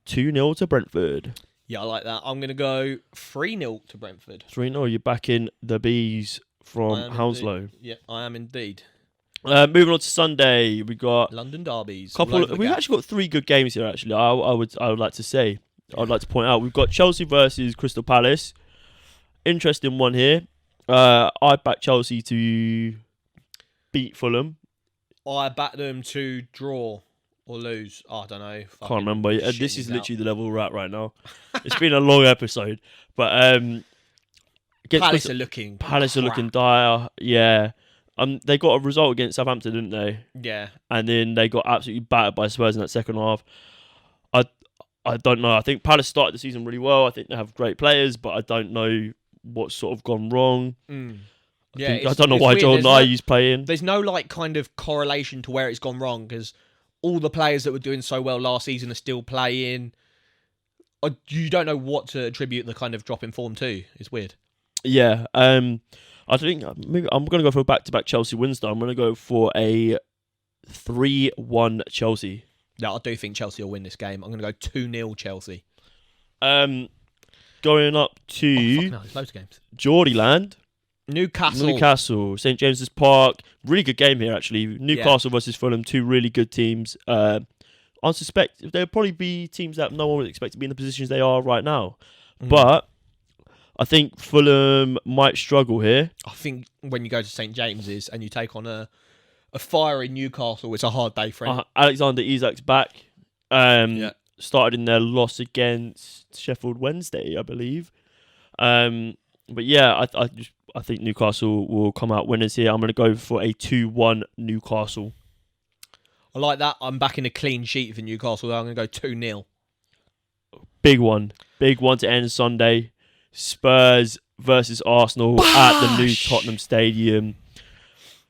2-0 to Brentford. Yeah, I like that. I'm going to go 3-0 to Brentford. 3-0, you're backing the Bees from Hounslow. Indeed. Yeah, I am indeed. Moving on to Sunday, we got London derbies. We've actually got 3 good games here. Actually, I would like to say, I'd like to point out, we've got Chelsea versus Crystal Palace. Interesting one here. I back Chelsea to beat Fulham. I back them to draw or lose. Oh, I don't know. Can't remember. This is literally the level we're at right now. It's been a long episode, but Palace are looking dire. Yeah. They got a result against Southampton, didn't they? Yeah. And then they got absolutely battered by Spurs in that second half. I don't know. I think Palace started the season really well. I think they have great players, but I don't know what's sort of gone wrong. I don't know why Joel Nye's playing. There's no like kind of correlation to where it's gone wrong, because all the players that were doing so well last season are still playing. You don't know what to attribute the kind of drop in form to. It's weird. Yeah. I think maybe I'm going to go for a back-to-back Chelsea wins though. I'm going to go for a 3-1 Chelsea. Yeah, I do think Chelsea will win this game. I'm going to go 2-0 Chelsea. Going up to there's loads of games. Geordieland. Newcastle, St James's Park. Really good game here, actually. Newcastle versus Fulham, 2 really good teams. I suspect there'll probably be teams that no one would expect to be in the positions they are right now. But I think Fulham might struggle here. I think when you go to St James's and you take on a fiery Newcastle, it's a hard day for him. Alexander Isak's back. Started in their loss against Sheffield Wednesday, I believe. But yeah, I think Newcastle will come out winners here. I'm going to go for a 2-1 Newcastle. I like that. I'm backing a clean sheet for Newcastle. I'm going to go 2-0. Big one to end Sunday. Spurs versus Arsenal at the new Tottenham Stadium.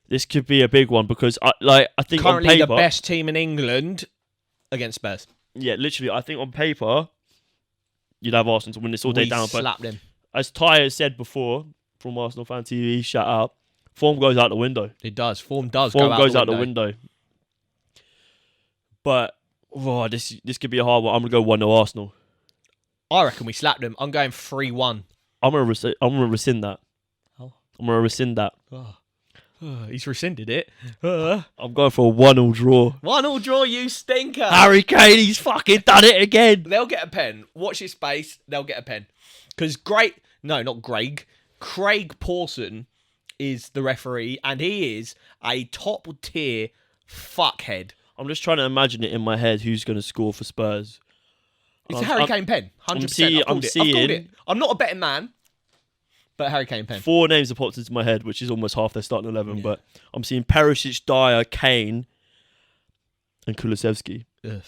This could be a big one because I think currently on paper, the best team in England against Spurs. Yeah, literally, I think on paper you'd have Arsenal to win this all day down. But slapped him. as Ty has said before from Arsenal Fan TV, shout out, form goes out the window. It does. Form goes out the window. But this could be a hard one. I'm gonna go 1-0 Arsenal. I reckon we slapped them. I'm going 3-1. I'm gonna rescind that. Oh. I'm gonna rescind that. He's rescinded it. I'm going for a 1-1 draw. 1-1 draw, you stinker. Harry Kane, he's fucking done it again. They'll get a pen. Watch his space. They'll get a pen. Because Craig Pawson is the referee, and he is a top tier fuckhead. I'm just trying to imagine it in my head who's going to score for Spurs. It's a Harry Kane pen. 100%. I've called it. I'm not a betting man, but Harry Kane pen. 4 names have popped into my head, which is almost half their starting 11. Yeah. But I'm seeing Perisic, Dyer, Kane, and Kulusevski. So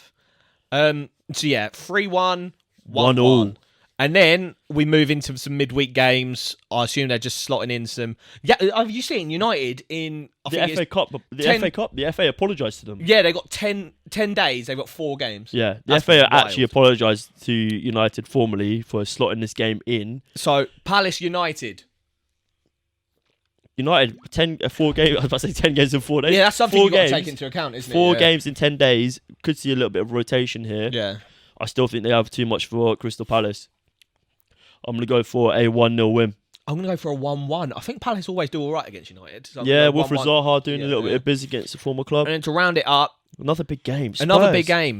3-1, 1-1. And then we move into some midweek games. I assume they're just slotting in some. Yeah, have you seen United in the FA Cup? The FA apologised to them. Yeah, they got 10 days. They've got 4 games. Yeah, the FA actually apologised to United formally for slotting this game in. So Palace United 4 games. I was about to say 10 games in 4 days. Yeah, that's something you've got to take into account, isn't it? 4 games in 10 days. Could see a little bit of rotation here. Yeah, I still think they have too much for Crystal Palace. I'm going to go for a 1-0 win. I'm going to go for a 1-1. I think Palace always do all right against United. So Wilfried Zaha doing a little bit of business against the former club. And then to round it up, another big game. City.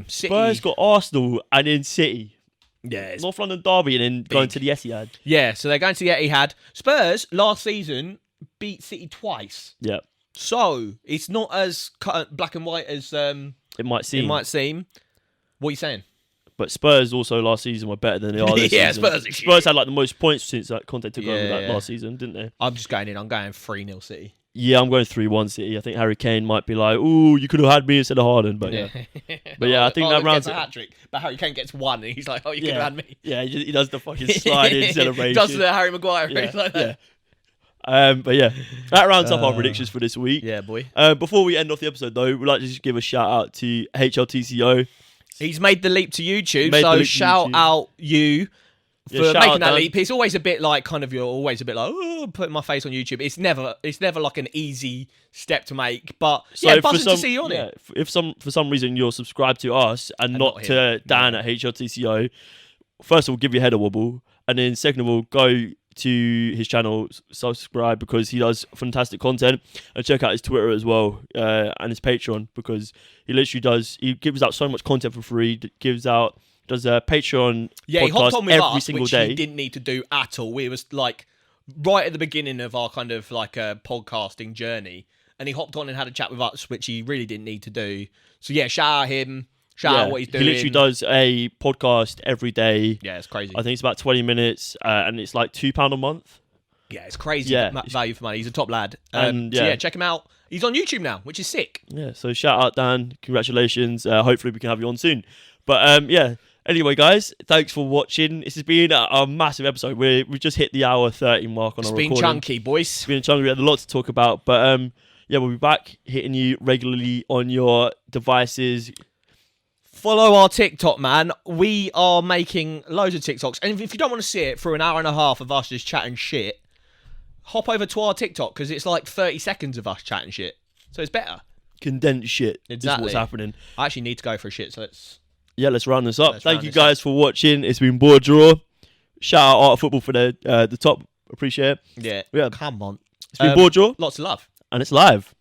Spurs got Arsenal and then City. Yeah, North London derby and then going to the Etihad. Yeah, so they're going to the Etihad. Spurs last season beat City twice. Yeah. So it's not as black and white as it might seem. What are you saying? But Spurs also last season were better than they are this season. Spurs had like the most points since Conte took over last season, didn't they? I'm just going in. I'm going 3-0 City. Yeah, I'm going 3-1 City. I think Harry Kane might be like, "Ooh, you could have had me instead of Haaland," but yeah. But yeah, I think that rounds a hat trick. But Harry Kane gets 1, and he's like, "Oh, you could have had me." Yeah, he does the fucking slide-in celebration. He does the Harry Maguire. Yeah. But yeah, that rounds up our predictions for this week. Yeah, boy. Before we end off the episode, though, we'd like to just give a shout out to HLTCO. He's made the leap to YouTube, so shout out you for making that leap. It's always a bit like you're always a bit like, oh, putting my face on YouTube. It's never like an easy step to make, but buzzing to see you on it. If for some reason you're subscribed to us and not to Dan at HLTCO, first of all, give your head a wobble, and then second of all, go to his channel, subscribe because he does fantastic content, and check out his Twitter as well and his Patreon because he gives out so much content for free. Does a Patreon he hopped on with every us, single which day. He didn't need to do at all. We was like right at the beginning of our kind of like a podcasting journey, and he hopped on and had a chat with us, which he really didn't need to do. So yeah, shout out him. Shout out what he's doing. He literally does a podcast every day. Yeah, it's crazy. I think it's about 20 minutes and it's like £2 a month. Yeah, it's crazy value for money. He's a top lad. So check him out. He's on YouTube now, which is sick. Yeah, so shout out Dan. Congratulations. Hopefully we can have you on soon. But anyway, guys, thanks for watching. This has been a massive episode. We've just hit the hour 30 mark on our recording. It's been chunky, boys. It's been chunky. We had a lot to talk about. But we'll be back hitting you regularly on your devices. Follow our TikTok, man. We are making loads of TikToks. And if you don't want to see it for an hour and a half of us just chatting shit, hop over to our TikTok because it's like 30 seconds of us chatting shit. So it's better. Condensed shit. Exactly. Is what's happening. I actually need to go for a shit, so let's round this up. Thank you guys for watching. It's been BoreDraw. Shout out Art Football for the top. Appreciate it. Yeah. Come on. It's been BoreDraw. Lots of love. And it's live.